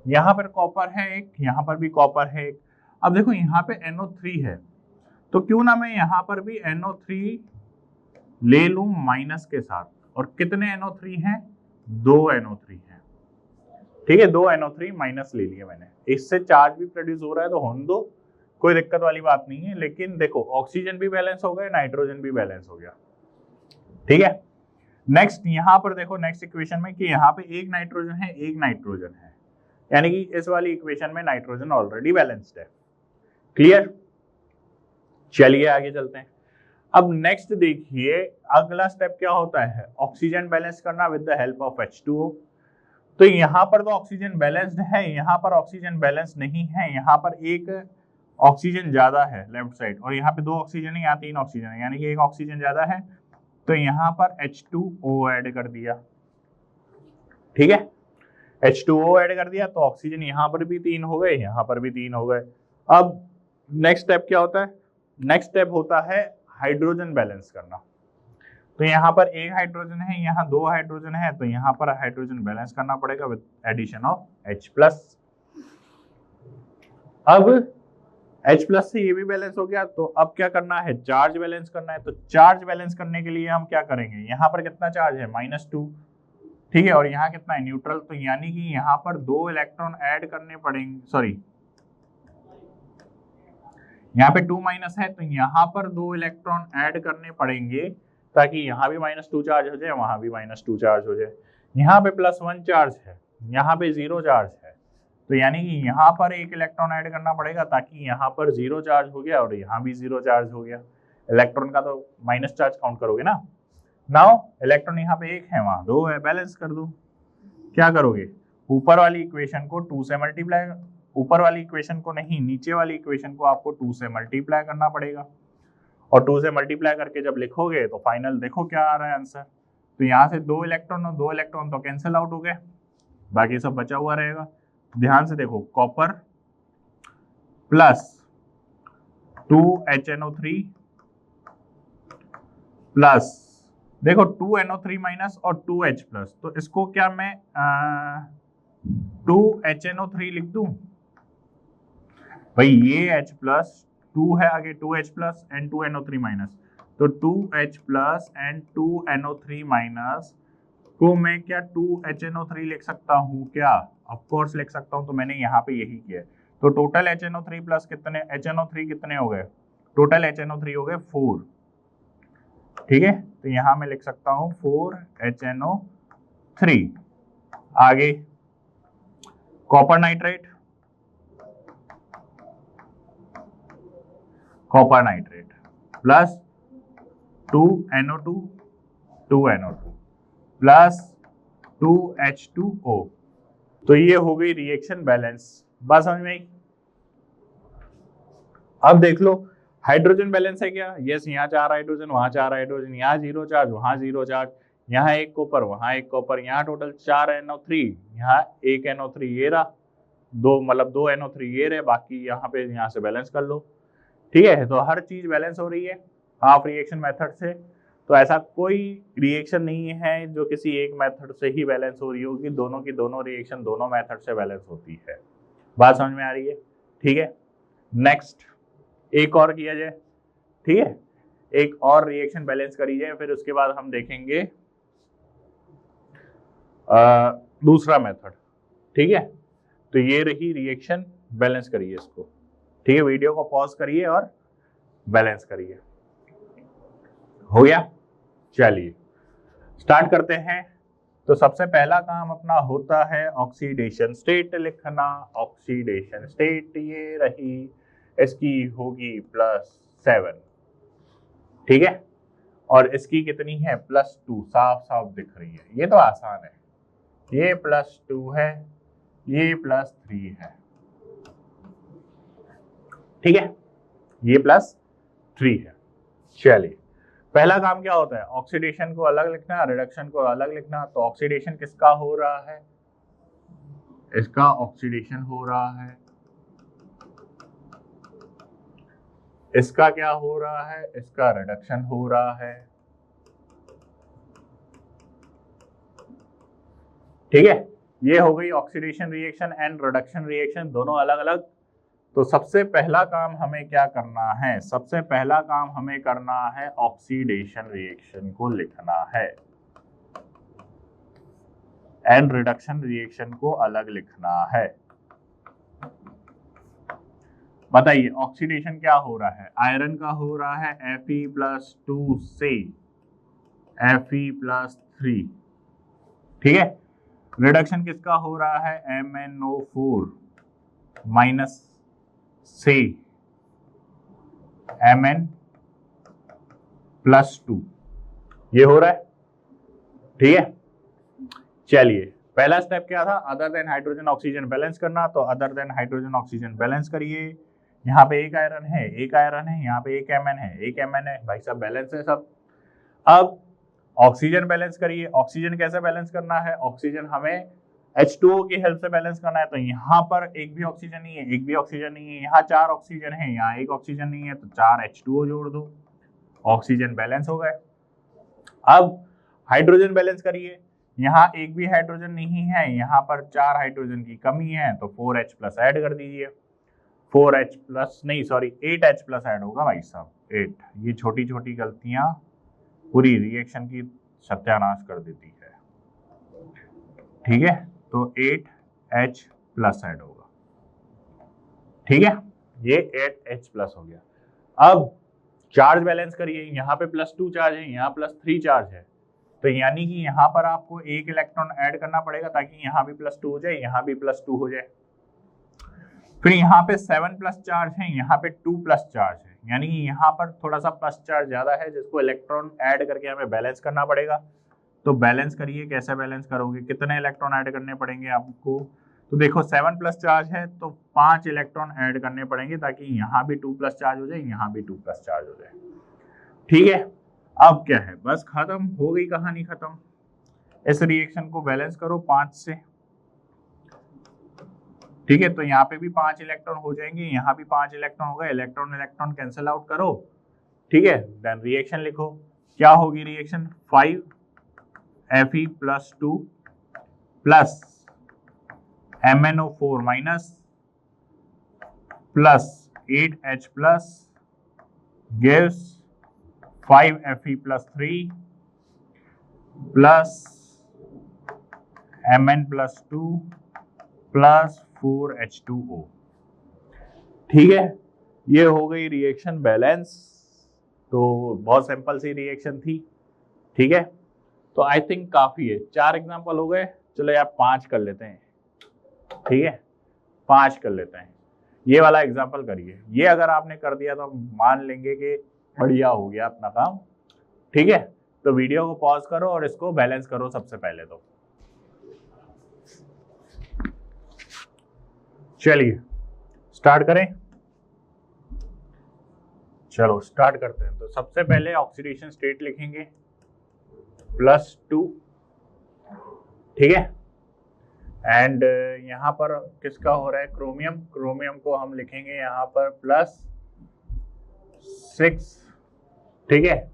यहाँ पर कॉपर है एक, यहाँ पर भी कॉपर है एक। अब देखो यहाँ पे NO3 है, तो क्यों ना मैं यहाँ पर भी NO3 ले लूं माइनस के साथ, और कितने NO3 हैं, 2 NO3 हैं, ठीक है, 2 NO3 माइनस ले लिए मैंने, इससे चार्ज भी प्रोड्यूस हो रहा है तो होने दो, कोई दिक्कत वाली बात नहीं है। लेकिन देखो ऑक्सीजन भी बैलेंस हो गया, नाइट्रोजन भी बैलेंस हो गया, ठीक है। नेक्स्ट यहाँ पर देखो नेक्स्ट इक्वेशन में कि यहाँ पे एक नाइट्रोजन है एक नाइट्रोजन है, यानी कि इस वाली इक्वेशन में नाइट्रोजन ऑलरेडी बैलेंस्ड है, क्लियर। चलिए आगे चलते हैं। अब नेक्स्ट देखिए अगला स्टेप क्या होता है, ऑक्सीजन बैलेंस करना with the help of H2O। तो यहाँ पर तो ऑक्सीजन बैलेंस्ड है, यहाँ पर ऑक्सीजन बैलेंस नहीं है, यहाँ पर एक ऑक्सीजन ज्यादा है लेफ्ट साइड, और यहाँ पे 2 ऑक्सीजन है, यहाँ 3 ऑक्सीजन है, यानी कि एक ऑक्सीजन ज्यादा है, तो यहाँ पर H2O ऐड कर दिया, ठीक है, H2O ऐड कर दिया, तो ऑक्सीजन यहाँ पर भी 3 हो गए, यहाँ पर भी 3 हो गए। अब नेक्स्ट स्टेप क्या होता है, नेक्स्ट स्टेप होता है हाइड्रोजन बैलेंस करना। तो यहाँ पर एक हाइड्रोजन है, यहाँ 2 हाइड्रोजन है, तो यहाँ पर हाइड्रोजन बैलेंस करना पड़ेगा विद एडिशन ऑफ H+। अब H+ से ये भी बैलेंस हो गया, तो अब क्या करना है, चार्ज बैलेंस करना है। तो चार्ज बैलेंस करने के लिए हम क्या करेंगे, यहाँ पर कितना चार्ज है, -2, ठीक है, और यहाँ कितना है, न्यूट्रल, तो यानी कि यहाँ पर 2 इलेक्ट्रॉन ऐड करने पड़ेंगे, सॉरी यहाँ पे 2 माइनस है, तो यहाँ पर 2 इलेक्ट्रॉन ऐड करने पड़ेंगे ताकि यहाँ भी -2 चार्ज हो जाए, वहां भी -2 चार्ज हो जाए। यहाँ पे +1 चार्ज है, यहाँ पे 0 चार्ज है, तो यानी कि यहाँ पर एक इलेक्ट्रॉन ऐड करना पड़ेगा ताकि यहाँ पर 0 चार्ज हो गया और यहाँ भी 0 चार्ज हो गया। इलेक्ट्रॉन का तो माइनस चार्ज काउंट करोगे ना। नाउ इलेक्ट्रॉन यहाँ पे 1 है, वहां 2 है, बैलेंस कर दो। क्या करोगे, ऊपर वाली इक्वेशन को 2 से मल्टीप्लाई, ऊपर वाली इक्वेशन को नहीं, नीचे वाली इक्वेशन को आपको 2 से मल्टीप्लाई करना पड़ेगा, और 2 से मल्टीप्लाई करके जब लिखोगे तो फाइनल देखो क्या आ रहा है आंसर। तो यहाँ से 2 इलेक्ट्रॉन और 2 इलेक्ट्रॉन तो कैंसिल आउट हो गए, बाकी सब बचा हुआ रहेगा। ध्यान से देखो, कॉपर +2HNO3 प्लस देखो 2NO3 माइनस और 2H+, तो इसको क्या मैं 2HNO3 लिख दूं भाई, ये H+ 2 है, आगे 2H+ एंड 2NO3 माइनस, तो 2H+ एंड 2NO3 माइनस को मैं क्या 2HNO3 लिख सकता हूँ क्या, ऑफ कोर्स लिख सकता हूँ। तो मैंने यहाँ पे यही किया, तो टोटल HNO3 प्लस कितने HNO3 कितने हो गए, टोटल HNO3 हो गए 4, ठीक है। तो यहाँ मैं लिख सकता हूँ 4HNO3। आगे copper nitrate, copper nitrate plus 2NO2 plus 2H2O, तो ये हो गई रिएक्शन बैलेंस। बात समझ में आई। अब देख लो हाइड्रोजन बैलेंस है क्या, यस, यहाँ 4 हाइड्रोजन, वहां 4 हाइड्रोजन, यहाँ 0 चार्ज, वहां 0 चार्ज, यहाँ 1 कॉपर, वहां 1 कॉपर, यहाँ टोटल 4 NO3, यहाँ 1 NO3 ये रहा, 2 मतलब 2 NO3 ये रहे, बाकी यहाँ पे यहाँ से बैलेंस कर लो, ठीक है। तो हर चीज बैलेंस हो रही है हाफ रिएक्शन मेथड से। तो ऐसा कोई रिएक्शन नहीं है जो किसी एक मेथड से ही बैलेंस हो रही होगी, दोनों की दोनों रिएक्शन दोनों मेथड से बैलेंस होती है। बात समझ में आ रही है, ठीक है। नेक्स्ट एक और किया जाए, ठीक है, एक और रिएक्शन बैलेंस करी जाए, फिर उसके बाद हम देखेंगे दूसरा मेथड। ठीक है, तो ये रही रिएक्शन, बैलेंस करिए इसको। ठीक है, वीडियो को पॉज करिए और बैलेंस करिए। हो गया, चलिए स्टार्ट करते हैं। तो सबसे पहला काम अपना होता है ऑक्सीडेशन स्टेट लिखना। ऑक्सीडेशन स्टेट ये रही, इसकी होगी +7, ठीक है, और इसकी कितनी है +2, साफ साफ दिख रही है, ये तो आसान है। ये +2 है, ये +3 है, ठीक है, ये +3 है। चलिए पहला काम क्या होता है, ऑक्सीडेशन को अलग लिखना, रिडक्शन को अलग लिखना। तो ऑक्सीडेशन किसका हो रहा है, इसका ऑक्सीडेशन हो रहा है, इसका क्या हो रहा है, इसका रिडक्शन हो रहा है, ठीक है। ये हो गई oxidation reaction and reduction reaction, दोनों अलग अलग। तो सबसे पहला काम हमें क्या करना है, सबसे पहला काम हमें करना है ऑक्सीडेशन रिएक्शन को लिखना है एंड रिडक्शन रिएक्शन को अलग लिखना है। बताइए ऑक्सीडेशन क्या हो रहा है, आयरन का हो रहा है Fe+2 से Fe+3, ठीक है। रिडक्शन किसका हो रहा है, MnO4- से Mn+2, ये हो रहा है, ठीक है। चलिए पहला स्टेप क्या था, other than hydrogen oxygen balance करना। तो other than hydrogen oxygen balance करिए। यहाँ पे एक आयरन है, एक आयरन है, यहाँ पे एक Mn है, एक Mn है, भाई साहब बैलेंस है सब। अब ऑक्सीजन बैलेंस करिए। ऑक्सीजन कैसे बैलेंस करना है, ऑक्सीजन हमें H2O की हेल्प से बैलेंस करना है। तो यहाँ पर एक भी ऑक्सीजन नहीं है, एक भी ऑक्सीजन नहीं है, यहाँ 4 ऑक्सीजन है, यहाँ एक ऑक्सीजन नहीं है, तो 4 H2O जोड़ दो, ऑक्सीजन बैलेंस हो गए। अब हाइड्रोजन बैलेंस करिए। यहाँ एक भी हाइड्रोजन नहीं है, यहाँ पर 4 हाइड्रोजन की कमी है, तो 4H+ ऐड कर दीजिए। 4H+ नहीं सॉरी 8H+ ऐड होगा भाई साहब, 8। ये छोटी छोटी गलतियां पूरी रिएक्शन की सत्यानाश कर देती है, ठीक है। तो 8H+ ऐड होगा, ठीक है, ये 8H+ हो गया। अब चार्ज बैलेंस करिए। यहाँ पे +2 चार्ज है, यहाँ +3 चार्ज है, तो यानी कि यहाँ पर आपको एक इलेक्ट्रॉन ऐड करना पड़ेगा ताकि यहाँ भी +2 हो जाए, यहाँ भी +2 हो जाए। फिर यहाँ पे 7+ चार्ज है, यहाँ पे 2+ चार्ज है, यानी कि यहाँ पर थोड़ा सा प्लस चार्ज ज्यादा है, जिसको इलेक्ट्रॉन ऐड करके हमें बैलेंस करना पड़ेगा। तो बैलेंस करिए, कैसे बैलेंस करोगे, कितने इलेक्ट्रॉन ऐड करने पड़ेंगे आपको। तो देखो 7+ चार्ज है, तो 5 इलेक्ट्रॉन ऐड करने पड़ेंगे ताकि यहाँ भी 2+ चार्ज हो जाए, यहाँ भी 2+ चार्ज हो जाए, ठीक है। अब क्या है, बस खत्म हो गई कहानी, खत्म। इस रिएक्शन को बैलेंस करो 5 से, ठीक है। तो यहाँ पे भी 5 इलेक्ट्रॉन हो जाएंगे, यहाँ भी 5 इलेक्ट्रॉन हो गए, इलेक्ट्रॉन इलेक्ट्रॉन कैंसिल आउट करो, ठीक है। देन रिएक्शन लिखो, क्या होगी reaction, 5Fe+2 plus MnO4- plus 8H+ gives 5Fe+3 plus Mn+2 plus 4H2O, ठीक है। ये हो गई रिएक्शन बैलेंस। तो बहुत सिंपल सी रिएक्शन थी, ठीक है। तो आई थिंक काफी है, 4 एग्जांपल हो गए। चलो यार 5 कर लेते हैं, ठीक है, 5 कर लेते हैं। ये वाला एग्जांपल करिए, ये अगर आपने कर दिया तो मान लेंगे कि बढ़िया हो गया अपना काम, ठीक है। तो वीडियो को पॉज करो और इसको बैलेंस करो सबसे पहले। तो चलिए स्टार्ट करें, चलो स्टार्ट करते हैं। तो सबसे पहले ऑक्सीडेशन स्टेट लिखेंगे +2, ठीक है। एंड यहाँ पर किसका हो रहा है, क्रोमियम, क्रोमियम को हम लिखेंगे यहाँ पर +6, ठीक है।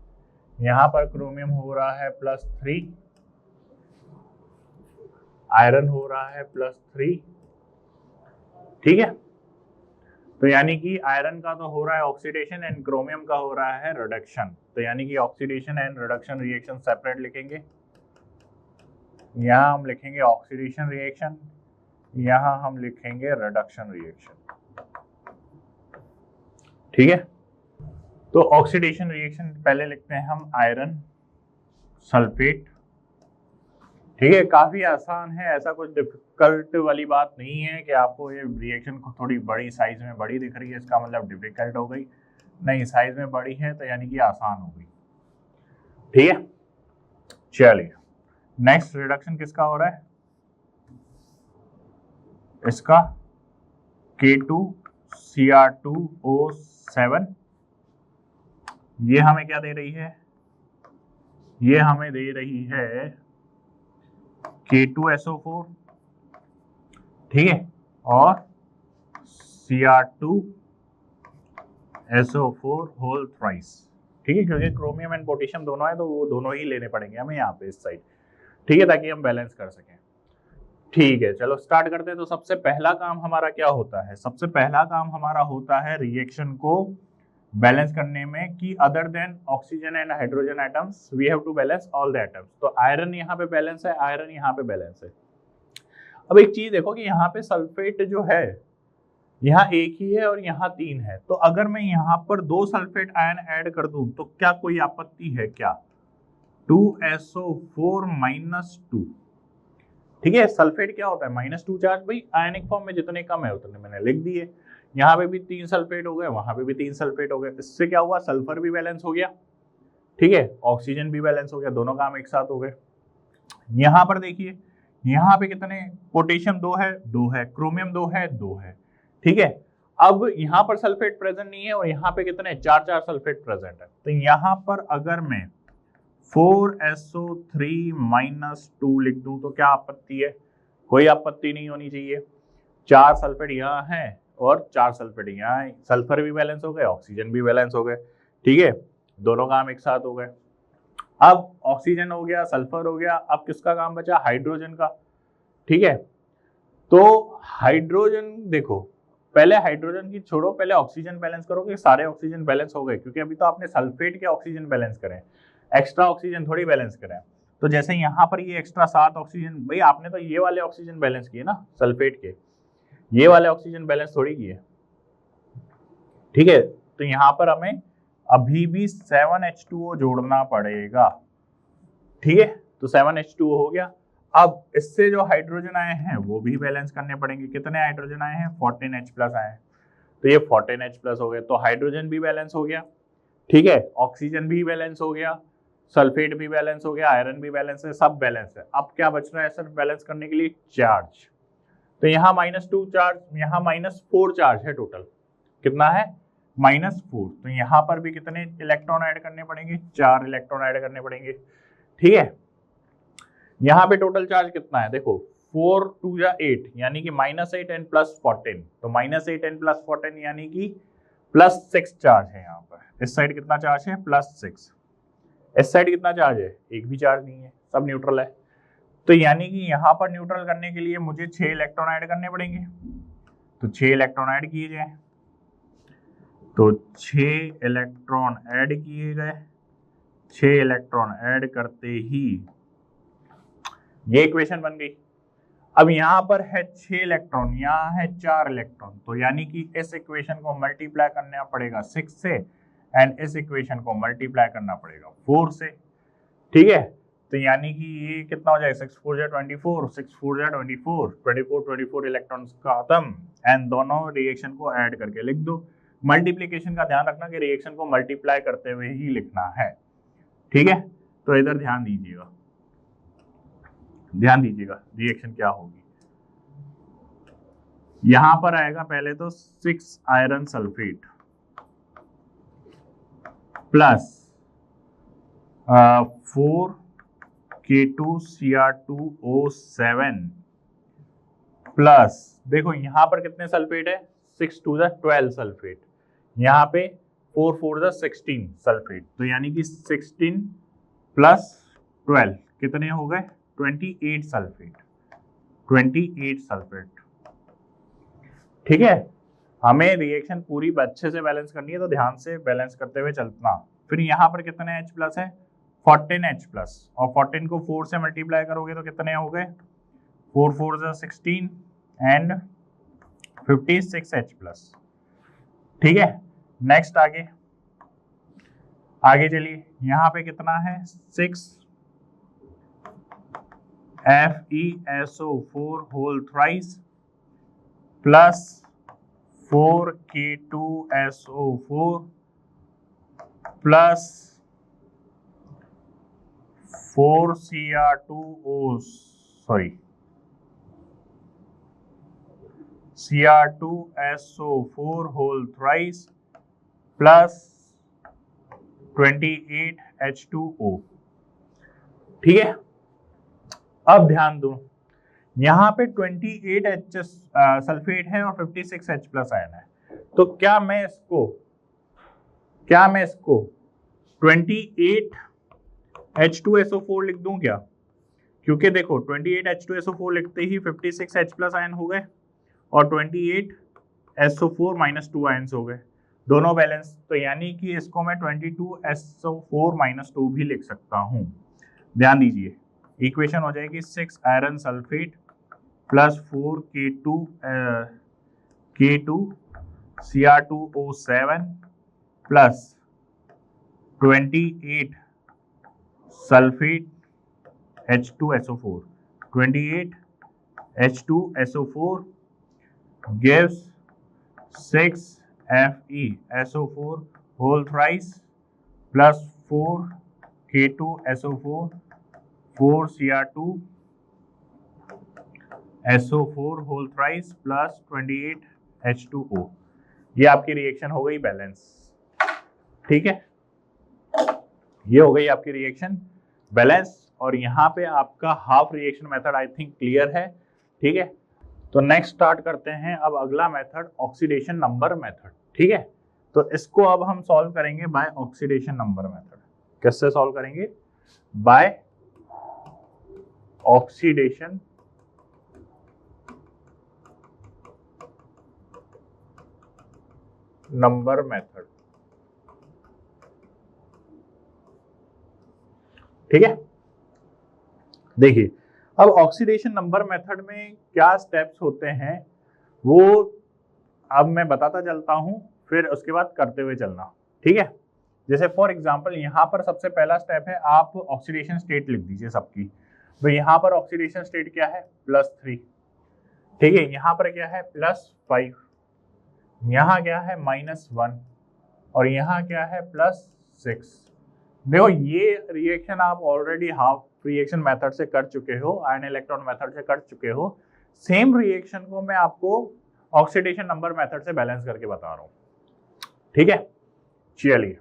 यहाँ पर क्रोमियम हो रहा है +3, आयरन हो रहा है +3, ठीक है। तो यानी कि आयरन का तो हो रहा है ऑक्सीडेशन एंड क्रोमियम का हो रहा है रिडक्शन। तो यानी कि oxidation and reduction reaction separate लिखेंगे। यहाँ हम लिखेंगे ऑक्सीडेशन रिएक्शन यहां हम लिखेंगे रिडक्शन रिएक्शन, ठीक है। तो ऑक्सीडेशन रिएक्शन पहले लिखते हैं हम आयरन सल्फेट, ठीक है। काफी आसान है, ऐसा कुछ डिफिकल्ट वाली बात नहीं है कि आपको ये रिएक्शन को थोड़ी बड़ी साइज में बड़ी दिख रही है इसका मतलब डिफिकल्ट हो गई, नहीं, साइज में बड़ी है तो यानी कि आसान हो गई, ठीक है। चलिए नेक्स्ट रिडक्शन किसका हो रहा है, इसका K2Cr2O7, ये हमें क्या दे रही है, ये हमें दे रही है K2SO4, ठीक है, और Cr2SO4 होल थ्राइस, ठीक है, क्योंकि क्रोमियम एंड पोटेशियम दोनों है तो वो दोनों ही लेने पड़ेंगे हमें यहाँ पे इस साइड, ठीक है, ताकि हम बैलेंस कर सकें। ठीक है, चलो स्टार्ट करते हैं। तो सबसे पहला काम हमारा क्या होता है, सबसे पहला काम हमारा होता है रिएक्शन को बैलेंस करने में कि other than oxygen and hydrogen atoms we have to balance all the atoms. तो आयरन यहाँ पे बैलेंस है, आयरन यहाँ पे बैलेंस है। अब एक चीज देखो कि यहाँ पे सल्फेट जो है यहाँ एक ही है और यहाँ 3 है, तो अगर मैं यहाँ पर 2 सल्फेट आयन ऐड कर दूं तो क्या कोई आपत्ति है क्या, 2SO4-2, ठीक है। सल्फेट क्या होता है, -2 चार्ज, भाई आयनिक फॉर्म में जितने कम है उतने मैंने लिख दिए। यहाँ पे भी 3 सल्फेट हो गए, वहां पे भी 3 सल्फेट हो गए, इससे क्या हुआ, सल्फर भी बैलेंस हो गया, ठीक है, ऑक्सीजन भी बैलेंस हो गया, दोनों काम एक साथ हो गए। यहाँ पर देखिए, यहाँ पे कितने, पोटेशियम 2 है, 2 है, क्रोमियम 2 है, 2 है, ठीक है। अब यहाँ पर सल्फेट प्रेजेंट नहीं है और यहाँ पे कितने, 4 सल्फेट प्रेजेंट है। तो यहाँ पर अगर मैं 4SO3-2 लिख दूं तो क्या आपत्ति है, कोई आपत्ति नहीं होनी चाहिए। 4 सल्फेट यहाँ है और 4 सल्फेट यहाँ है, सल्फर भी बैलेंस हो गए, ऑक्सीजन भी बैलेंस हो गए, ठीक है, दोनों काम एक साथ हो गए। अब ऑक्सीजन हो गया, सल्फर हो गया, अब किसका काम बचा, हाइड्रोजन का, ठीक है। तो हाइड्रोजन देखो, पहले हाइड्रोजन की छोड़ो, पहले ऑक्सीजन बैलेंस करो कि सारे ऑक्सीजन बैलेंस हो गए, क्योंकि अभी तो आपने सल्फेट के ऑक्सीजन बैलेंस करें, एक्स्ट्रा ऑक्सीजन थोड़ी बैलेंस करें। तो जैसे यहाँ पर ये एक्स्ट्रा 7 ऑक्सीजन, भाई आपने तो ये वाले ऑक्सीजन बैलेंस किए ना सल्फेट के, ये वाले ऑक्सीजन बैलेंस थोड़ी किए, ठीक है। तो यहाँ पर हमें अभी भी 7H2O जोड़ना पड़ेगा, ठीक है। तो 7H2O हो गया। अब इससे जो हाइड्रोजन आए हैं वो भी बैलेंस करने पड़ेंगे, कितने हाइड्रोजन आए हैं, 14H+ आए हैं, तो ये 14H+ हो गए, तो हाइड्रोजन भी बैलेंस हो गया, ठीक है, ऑक्सीजन भी बैलेंस हो गया, सल्फेट भी बैलेंस हो गया, आयरन भी बैलेंस है, सब बैलेंस है। अब क्या बच रहा है सर बैलेंस करने के लिए, चार्ज। तो यहाँ -2 चार्ज, यहाँ -4 चार्ज है टोटल, कितना है, -4। तो यहाँ पर भी कितने इलेक्ट्रॉन ऐड करने पड़ेंगे, 4 इलेक्ट्रॉन ऐड करने पड़ेंगे, ठीक है। यहाँ पे टोटल चार्ज कितना है, देखो 4 2 8 यानी कि -8 एंड +14, तो -8 एंड +14 यानी कि +6 चार्ज है यहाँ पर। इस साइड कितना चार्ज है, +6, इस साइड कितना चार्ज है, एक भी चार्ज नहीं है, सब न्यूट्रल है। तो यानी कि यहाँ पर न्यूट्रल करने के लिए मुझे 6 इलेक्ट्रॉन ऐड करने पड़ेंगे, तो 6 इलेक्ट्रॉन ऐड किए जाए, तो 6 इलेक्ट्रॉन ऐड किए गए, 6 इलेक्ट्रॉन ऐड करते ही ये इक्वेशन बन गई। अब यहाँ पर है 6 इलेक्ट्रॉन, यहाँ है 4 इलेक्ट्रॉन, तो यानी कि इस इक्वेशन को मल्टीप्लाई करना पड़ेगा 6 से एंड इस इक्वेशन को मल्टीप्लाई करना पड़ेगा 4 से, ठीक है। तो यानी कि ये कितना हो जाएगा, 6 4 जा 24, 6 4 जा 24, 24 इलेक्ट्रॉन्स का खत्म, एंड दोनों रिएक्शन को ऐड करके लिख दो। मल्टीप्लीकेशन का ध्यान रखना कि रिएक्शन को मल्टीप्लाई करते हुए ही लिखना है, ठीक है। तो इधर ध्यान दीजिएगा, ध्यान दीजिएगा रिएक्शन क्या होगी। यहां पर आएगा पहले तो 6 iron sulphate plus 4 K2Cr2O7 plus, देखो यहां पर कितने सल्फेट है, 6 2 12 सल्फेट, यहाँ पे 4 4 16 सल्फेट, तो यानी कि 16 + 12 कितने हो गए, 28 सल्फेट, 28 सल्फेट, ठीक है। हमें रिएक्शन पूरी अच्छे से बैलेंस करनी है, तो ध्यान से बैलेंस करते हुए चलना। फिर यहाँ पर कितने H+ है, 14H+, और 14 को 4 से मल्टीप्लाई करोगे तो कितने हो गए, 4 4 16 एंड 56H+। ठीक है, नेक्स्ट आगे चलिए, यहाँ पे कितना है 6FeSO4 whole thrice plus 4K2SO4 plus 4Cr2SO4 whole thrice plus 28H2O। ठीक है, अब ध्यान दो, यहाँ पे 28H सल्फेट है और 56H+ आयन है, तो क्या मैं इसको 28H2SO4 लिख दूं क्या? क्योंकि देखो 28H2SO4 लिखते ही 56H+ आयन हो गए और 28SO4-2 आयन्स हो गए, दोनों बैलेंस, तो यानी कि इसको मैं 22SO4-2 भी लिख सकता हूं। ध्यान दीजिए, इक्वेशन हो जाएगी 6 iron sulphate plus 4K2Cr2O7 plus 28 sulphate H2SO4, 28H2SO4 gives 6FeSO4 whole thrice plus 4K2SO4, 4Cr2SO4 whole thrice plus 28H2O। ये आपकी रिएक्शन हो गई बैलेंस। ठीक है, ये हो गई आपकी रिएक्शन बैलेंस, और यहाँ पे आपका half reaction method I think clear है। ठीक है, तो नेक्स्ट स्टार्ट करते हैं अब अगला मेथड, ऑक्सीडेशन नंबर मेथड। ठीक है, तो इसको अब हम सॉल्व करेंगे बाय ऑक्सीडेशन नंबर मेथड। किससे सॉल्व करेंगे? By oxidation number method. ठीक है, देखिए अब ऑक्सीडेशन नंबर मेथड में क्या स्टेप्स होते हैं वो अब मैं बताता चलता हूं, फिर उसके बाद करते हुए चलना। ठीक है, जैसे फॉर एग्जांपल यहाँ पर सबसे पहला स्टेप है, आप ऑक्सीडेशन स्टेट लिख दीजिए सबकी। तो यहाँ पर ऑक्सीडेशन स्टेट क्या है? +3। ठीक है, यहाँ पर क्या है? +5, यहाँ क्या है? -1, और यहाँ क्या है? +6। देखो ये रिएक्शन आप ऑलरेडी हाफ रिएक्शन मेथड से कर चुके हो, आयन इलेक्ट्रॉन मेथड से कर चुके हो। सेम रिएक्शन को मैं आपको ऑक्सीडेशन नंबर मेथड से बैलेंस करके बता रहा हूं। ठीक है, चलिए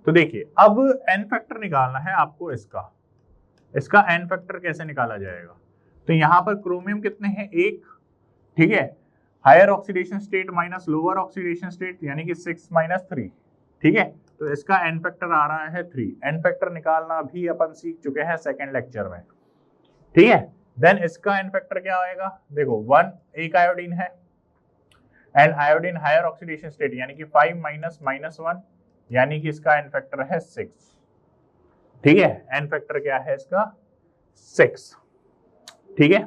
तो देखिए अब एन फैक्टर निकालना है आपको। इसका एन फैक्टर कैसे निकाला जाएगा? तो यहाँ पर क्रोमियम कितने हैं? 1। ठीक है, higher oxidation state minus lower oxidation state यानी कि 6 - 3। ठीक है, तो इसका एन फैक्टर आ रहा है 3। एन फैक्टर निकालना भी अपन सीख चुके हैं सेकंड लेक्चर में। ठीक है, देन इसका एन फैक्टर क्या आएगा? देखो 1 एक आयोडीन है and iodine higher oxidation state यानी कि 5 - -1 यानी कि इसका एन फैक्टर है 6। ठीक है, एन फैक्टर क्या है इसका? 6। ठीक है,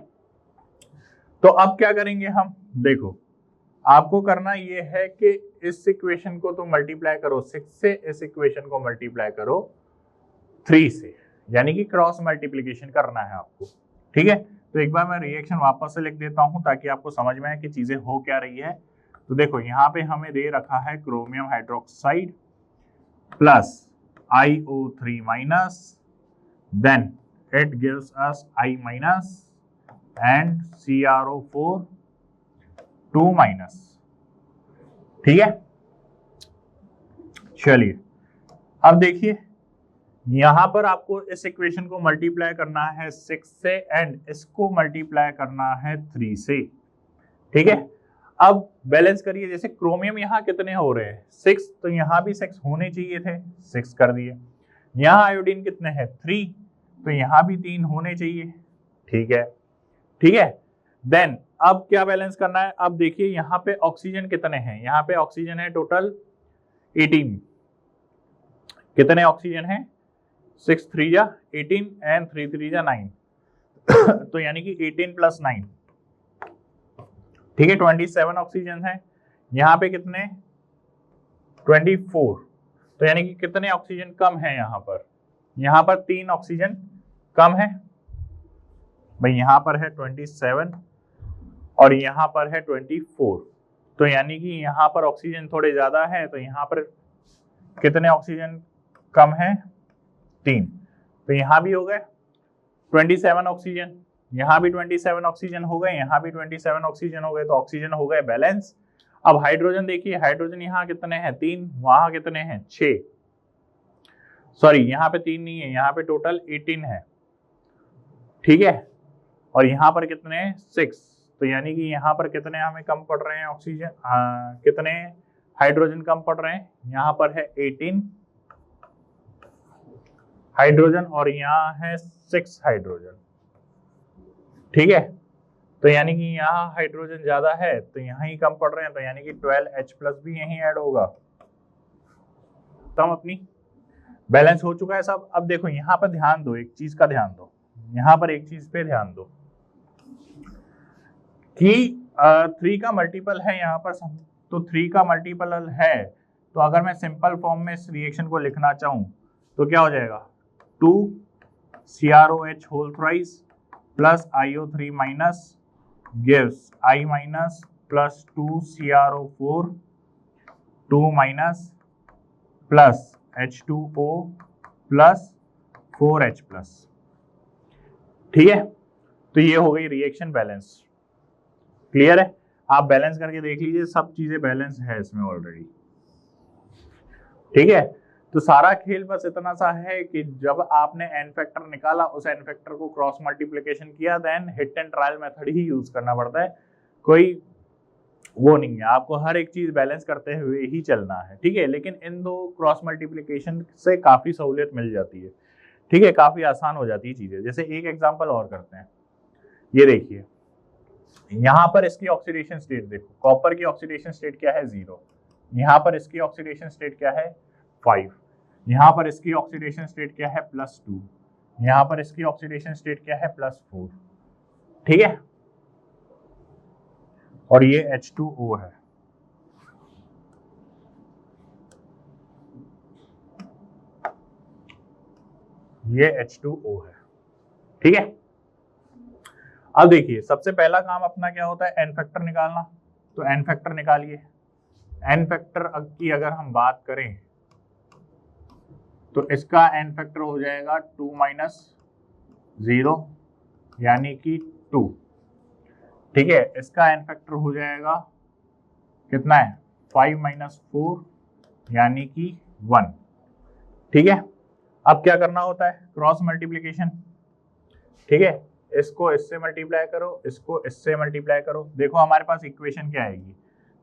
तो अब क्या करेंगे हम? देखो आपको करना ये है कि इस इक्वेशन को तो मल्टीप्लाई करो 6 से, इस इक्वेशन को मल्टीप्लाई करो 3 से, यानी कि क्रॉस मल्टीप्लिकेशन करना है आपको। ठीक है, तो एक बार मैं रिएक्शन वापस से लिख देता हूं ताकि आपको समझ में आए कि चीजें हो क्या रही है। तो देखो यहाँ पे हमें दे रखा है chromium hydroxide plus IO3-, then it gives us I- and CrO4-2-। ठीक है, चलिए अब देखिए यहां पर आपको इस इक्वेशन को मल्टीप्लाई करना है 6 से एंड इसको मल्टीप्लाई करना है 3 से। ठीक है, अब बैलेंस करिए। जैसे क्रोमियम यहाँ कितने हो रहे हैं? 6, तो यहाँ भी 6 होने चाहिए थे, 6 कर दिए। यहाँ आयोडीन कितने हैं? 3, तो यहाँ भी 3 होने चाहिए। ठीक है, ठीक है, देन अब क्या बैलेंस करना है? अब देखिए यहाँ पे ऑक्सीजन कितने हैं? यहाँ पे ऑक्सीजन है टोटल 18। कितने ऑक्सीजन है? 6 3 जा 18 एंड 3 3 जा 9 तो यानी कि 18 + 9 ठीक है, 27 ऑक्सीजन है, यहाँ पे कितने 24, तो यानी कि कितने ऑक्सीजन कम है यहाँ पर 3 ऑक्सीजन कम है भाई, यहाँ पर है 27 और यहाँ पर है 24, तो यानी कि यहाँ पर ऑक्सीजन थोड़े ज्यादा है, तो यहाँ पर कितने ऑक्सीजन कम है 3, तो यहाँ भी हो गए 27 ऑक्सीजन, यहाँ भी 27 ऑक्सीजन हो गए, यहाँ भी 27 ऑक्सीजन हो गए, तो ऑक्सीजन हो गए बैलेंस। अब हाइड्रोजन देखिए, हाइड्रोजन यहाँ कितने हैं 3, वहां कितने हैं 6, सॉरी यहाँ पे 3 नहीं है, यहाँ पे टोटल 18 है, ठीक है, और यहाँ पर कितने 6, तो यानी कि यहाँ पर कितने हमें कम पड़ रहे हैं ऑक्सीजन, कितने हाइड्रोजन कम पड़ रहे हैं, यहाँ पर है 18 हाइड्रोजन और यहाँ है 6 हाइड्रोजन, ठीक है, तो यानी कि यहाँ हाइड्रोजन ज्यादा है तो यहाँ ही कम पड़ रहे हैं, तो यानी कि 12H+ भी यहीं ऐड होगा, तो हम अपनी बैलेंस हो चुका है सब। अब देखो यहाँ पर ध्यान दो, एक चीज का ध्यान दो, यहाँ पर एक चीज पे ध्यान दो कि 3 का मल्टीपल है यहाँ पर, तो 3 का मल्टीपल है, तो अगर मैं सिंपल फॉर्म में इस रिएक्शन को लिखना चाहूं तो क्या हो जाएगा 2 CrOH whole thrice plus IO3 minus gives I minus plus 2 CrO4 2 minus plus H2O plus 4H+, ठीक है, तो ये हो गई रिएक्शन बैलेंस। क्लियर है, आप बैलेंस करके देख लीजिए, सब चीजें बैलेंस है इसमें ऑलरेडी, ठीक है। तो सारा खेल बस इतना सा है कि जब आपने एन फैक्टर निकाला, उस एन फैक्टर को क्रॉस मल्टीप्लिकेशन किया, then hit and trial method ही यूज करना पड़ता है, कोई वो नहीं है, आपको हर एक चीज बैलेंस करते हुए ही चलना है, ठीक है। लेकिन इन दो क्रॉस मल्टीप्लिकेशन से काफी सहूलियत मिल जाती है, ठीक है, काफी आसान हो जाती है चीजें। जैसे एक एग्जांपल और करते हैं, ये देखिए यहाँ पर इसकी ऑक्सीडेशन स्टेट देखो, कॉपर की ऑक्सीडेशन स्टेट क्या है 0, यहाँ पर इसकी ऑक्सीडेशन स्टेट क्या है 5, यहाँ पर इसकी ऑक्सीडेशन स्टेट क्या है +2, यहाँ पर इसकी ऑक्सीडेशन स्टेट क्या है +4, ठीक है, और ये H2O है, ये H2O है, ठीक है। अब देखिए सबसे पहला काम अपना क्या होता है, एन फैक्टर निकालना, तो एन फैक्टर निकालिए। एन फैक्टर की अगर हम बात करें तो इसका एन फैक्टर हो जाएगा 2 - 0 यानी कि 2, ठीक है। इसका एन फैक्टर हो जाएगा कितना है 5 - 4 यानी कि 1, ठीक है। अब क्या करना होता है, क्रॉस मल्टीप्लिकेशन, ठीक है, इसको इससे मल्टीप्लाई करो, इसको इससे मल्टीप्लाई करो, देखो हमारे पास इक्वेशन क्या आएगी,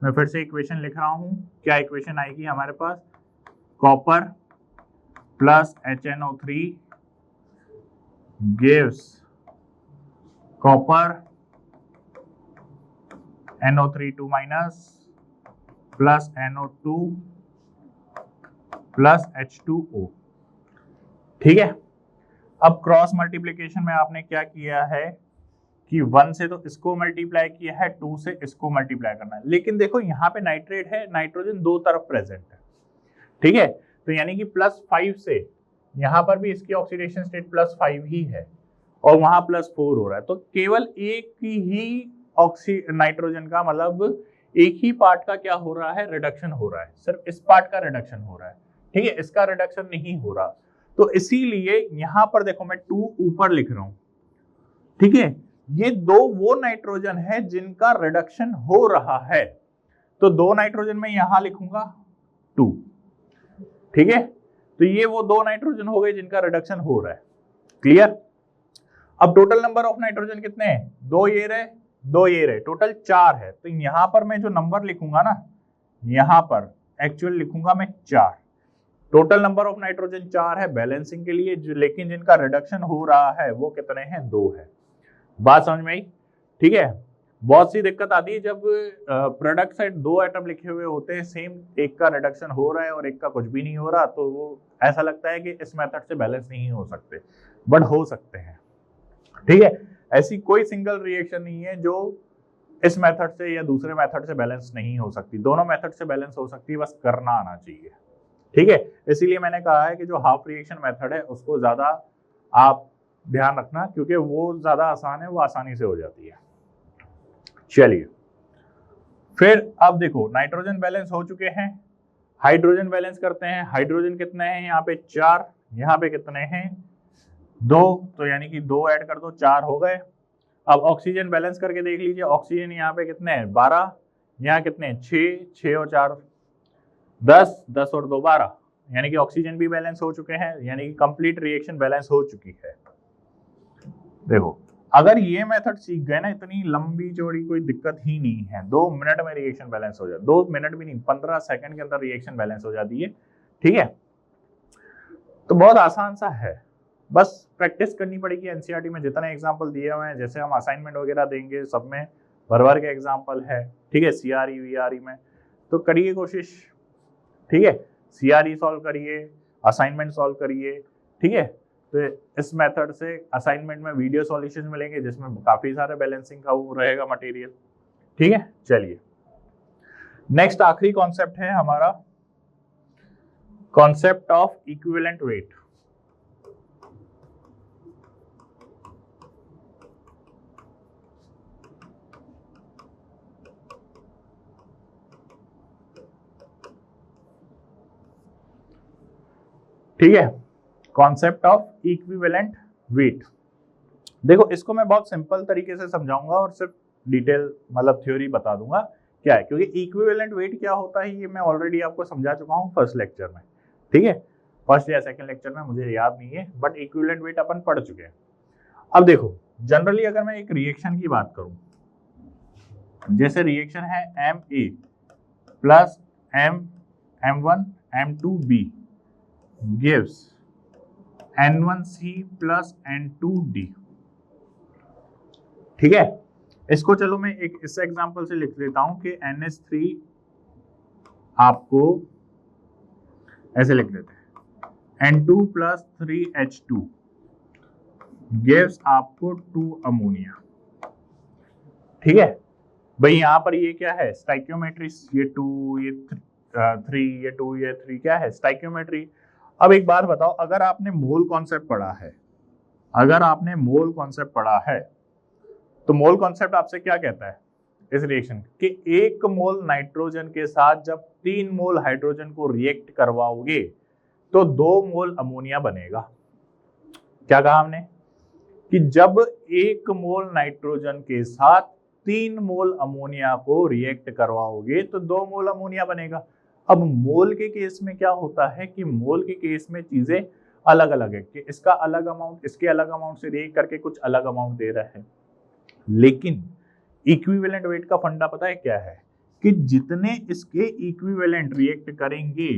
मैं फिर से इक्वेशन लिख रहा हूं, क्या इक्वेशन आएगी हमारे पास, copper plus HNO3 gives copper NO3 2 minus plus NO2 plus H2O, ठीक है। अब क्रॉस मल्टीप्लिकेशन में आपने क्या किया है कि 1 से तो इसको मल्टीप्लाई किया है, 2 से इसको मल्टीप्लाई करना है, लेकिन देखो यहाँ पे नाइट्रेट है, नाइट्रोजन दो तरफ प्रेजेंट है, ठीक है, तो यानी कि +5 से यहाँ पर भी इसकी ऑक्सीडेशन स्टेट +5 ही है और वहां +4 हो रहा है, तो केवल एक ही नाइट्रोजन का मतलब एक ही पार्ट का क्या हो रहा है, रिडक्शन हो रहा है, सिर्फ इस पार्ट का रिडक्शन हो रहा है, ठीक है, इसका रिडक्शन नहीं हो रहा, तो इसीलिए यहां पर देखो मैं 2 ऊपर लिख रहा हूं, ठीक है, ये दो वो नाइट्रोजन है जिनका रिडक्शन हो रहा है, तो 2 नाइट्रोजन में यहां लिखूंगा 2, ठीक है, तो ये वो 2 नाइट्रोजन हो गए जिनका रिडक्शन हो रहा है, क्लियर। अब टोटल नंबर ऑफ नाइट्रोजन कितने हैं, 2 ये रहे 2 ये रहे, टोटल 4 है, तो यहां पर मैं जो नंबर लिखूंगा ना, यहां पर एक्चुअल लिखूंगा मैं 4, टोटल नंबर ऑफ नाइट्रोजन 4 है बैलेंसिंग के लिए, लेकिन जिनका रिडक्शन हो रहा है वो कितने हैं, 2 है। बात समझ में आई, ठीक है। बहुत सी दिक्कत आती है जब प्रोडक्ट साइड 2 एटम लिखे हुए होते हैं सेम, एक का रिडक्शन हो रहा है और एक का कुछ भी नहीं हो रहा, तो वो ऐसा लगता है कि इस मेथड से बैलेंस नहीं हो सकते, बट हो सकते हैं, ठीक है। ऐसी कोई सिंगल रिएक्शन नहीं है जो इस मेथड से या दूसरे मेथड से बैलेंस नहीं हो सकती, दोनों मेथड से बैलेंस हो सकती है, बस करना आना चाहिए। ठीक है, इसीलिए मैंने कहा है कि जो हाफ रिएक्शन मेथड है उसको ज्यादा आप ध्यान रखना, क्योंकि वो ज्यादा आसान है, वो आसानी से हो जाती है। चलिए फिर अब देखो, नाइट्रोजन बैलेंस हो चुके हैं, हाइड्रोजन बैलेंस करते हैं। हाइड्रोजन कितने हैं यहाँ पे 4, यहाँ पे कितने हैं 2, तो यानी कि 2 ऐड कर दो 4 हो गए। अब ऑक्सीजन बैलेंस करके देख लीजिए, ऑक्सीजन यहाँ पे कितने हैं 12, यहाँ कितने हैं 6, 6 और 4 10, 10 और 2 12, यानी कि ऑक्सीजन भी बैलेंस हो चुके हैं, यानी कि कंप्लीट रिएक्शन बैलेंस हो चुकी है। देखो अगर ये मेथड सीख गए ना, इतनी लंबी चौड़ी कोई दिक्कत ही नहीं है, 2 मिनट में रिएक्शन बैलेंस हो जाता है, 2 मिनट भी नहीं 15 सेकंड के अंदर रिएक्शन बैलेंस हो जाती है। ठीक है, तो बहुत आसान सा है, बस प्रैक्टिस करनी पड़ेगी। एनसीईआरटी में जितने एग्जाम्पल दिए हुए हैं, जैसे हम असाइनमेंट वगैरह देंगे सब में भर भर के एग्जाम्पल है। ठीक है, सीआरई वीआरई में तो करिए कोशिश। ठीक है, सीआरई सॉल्व करिए, असाइनमेंट सॉल्व करिए। ठीक है, तो इस मेथड से असाइनमेंट में वीडियो सॉल्यूशन मिलेंगे जिसमें काफी सारे बैलेंसिंग का वो रहेगा मटेरियल। ठीक है, चलिए नेक्स्ट आखिरी कॉन्सेप्ट है हमारा, कॉन्सेप्ट ऑफ इक्विवेलेंट वेट। ठीक है, कॉन्सेप्ट ऑफ इक्विवेलेंट वेट। देखो इसको मैं बहुत सिंपल तरीके से समझाऊंगा और सिर्फ डिटेल मतलब थ्योरी बता दूंगा क्या है, क्योंकि इक्विवेलेंट वेट क्या होता है ये मैं ऑलरेडी आपको समझा चुका हूं फर्स्ट लेक्चर में। ठीक है, फर्स्ट या सेकंड लेक्चर में मुझे याद नहीं है, बट इक्विवेलेंट वेट अपन पढ़ चुके हैं। अब देखो जनरली अगर मैं एक रिएक्शन की बात करूं, जैसे रिएक्शन है Ma plus M1 M2B gives N1C plus N2D। ठीक है, इसको चलो मैं एक इस एग्जांपल से लिख लेता हूं कि NH3 आपको ऐसे लिख लेते हैं N2 प्लस 3H2 gives आपको 2 अमोनिया। ठीक है भाई, यहां पर ये क्या है स्टाइक्योमेट्री, ये 2 ये 3 ये 2 ये 3 क्या है स्टाइक्योमेट्री। अब एक बात बताओ, अगर आपने मोल कॉन्सेप्ट पढ़ा है, अगर आपने मोल कॉन्सेप्ट पढ़ा है तो मोल कॉन्सेप्ट आपसे क्या कहता है इस रिएक्शन कि 1 मोल नाइट्रोजन के साथ जब 3 मोल हाइड्रोजन को रिएक्ट करवाओगे तो 2 मोल अमोनिया बनेगा। क्या कहा हमने कि जब 1 मोल नाइट्रोजन के साथ 3 मोल अमोनिया को रिएक्ट करवाओगे तो 2 मोल अमोनिया बनेगा। अब मोल के केस में क्या होता है कि मोल के केस में चीजें अलग अलग है, कि इसका अलग अमाउंट इसके अलग अमाउंट से रिएक्ट करके कुछ अलग अमाउंट दे रहा है। लेकिन इक्विवेलेंट वेट का फंडा पता है क्या है कि जितने इसके इक्विवेलेंट रिएक्ट करेंगे,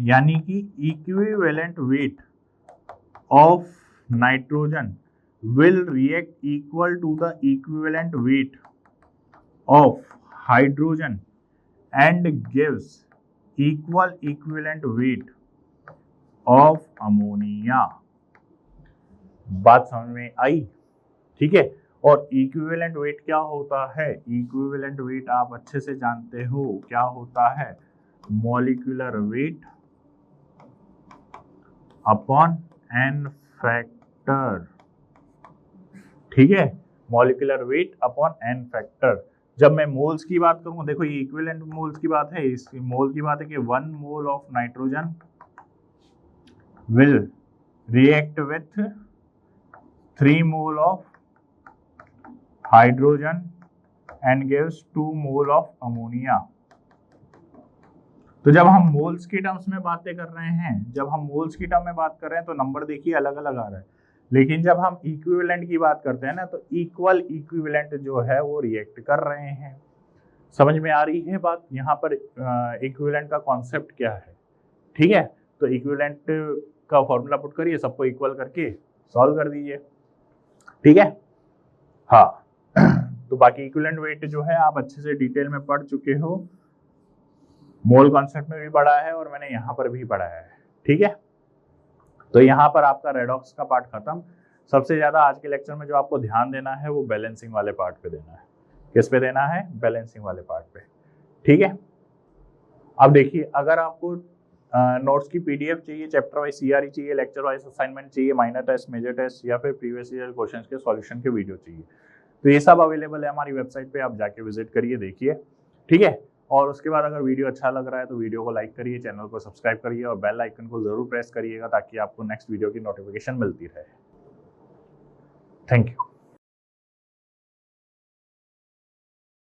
यानी कि equivalent weight of nitrogen will react equal to the equivalent weight of hydrogen and gives equal equivalent weight of ammonia। बात समझ में आई? ठीक है, और इक्विवेलेंट वेट क्या होता है? इक्विवेलेंट वेट आप अच्छे से जानते हो क्या होता है, molecular weight upon n factor. ठीक है, molecular weight upon n factor. जब मैं मोल्स की बात करूंगा, देखो ये इक्विवेलेंट मोल्स की बात है, इस मोल की बात है कि 1 mole of nitrogen will react with 3 mole of hydrogen and gives 2 mole of ammonia. तो जब हम मोल्स की टर्म्स में बातें कर रहे हैं, जब हम मोल्स की टर्म में बात कर रहे हैं तो नंबर देखिए अलग अलग आ रहा है, लेकिन जब हम इक्विवेलेंट की बात करते हैं ना तो इक्वल इक्विवेलेंट जो है वो रिएक्ट कर रहे हैं। समझ में आ रही है बात? यहाँ पर इक्विवेलेंट का कॉन्सेप्ट क्या है। ठीक है, तो इक्विवेलेंट का फॉर्मूला पुट करिए, सबको इक्वल करके सॉल्व कर दीजिए। ठीक है, हाँ तो बाकी इक्विवेलेंट वेट जो है आप अच्छे से डिटेल में पढ़ चुके हो, मोल कॉन्सेप्ट में भी पढ़ा है और मैंने यहाँ पर भी पढ़ा है। ठीक है, तो यहाँ पर आपका रेडॉक्स का पार्ट खत्म। सबसे ज्यादा आज के लेक्चर में जो आपको ध्यान देना है वो बैलेंसिंग वाले पार्ट पे देना है। किस पे देना है? बैलेंसिंग वाले पार्ट पे। ठीक है, अब देखिए, अगर आपको नोट्स की पीडीएफ चाहिए, चैप्टर वाइज सीआरई चाहिए, लेक्चर वाइज असाइनमेंट चाहिए, माइनर टेस्ट, मेजर टेस्ट या फिर प्रीवियस ईयर क्वेश्चंस के सॉल्यूशन के वीडियो चाहिए, तो ये सब अवेलेबल है हमारी वेबसाइट पे, आप जाके विजिट करिए, देखिए। ठीक है, और उसके बाद अगर वीडियो अच्छा लग रहा है तो वीडियो को लाइक करिए, चैनल को सब्सक्राइब करिए और बेल आइकन को जरूर प्रेस करिएगा ताकि आपको नेक्स्ट वीडियो की नोटिफिकेशन मिलती रहे। Thank you.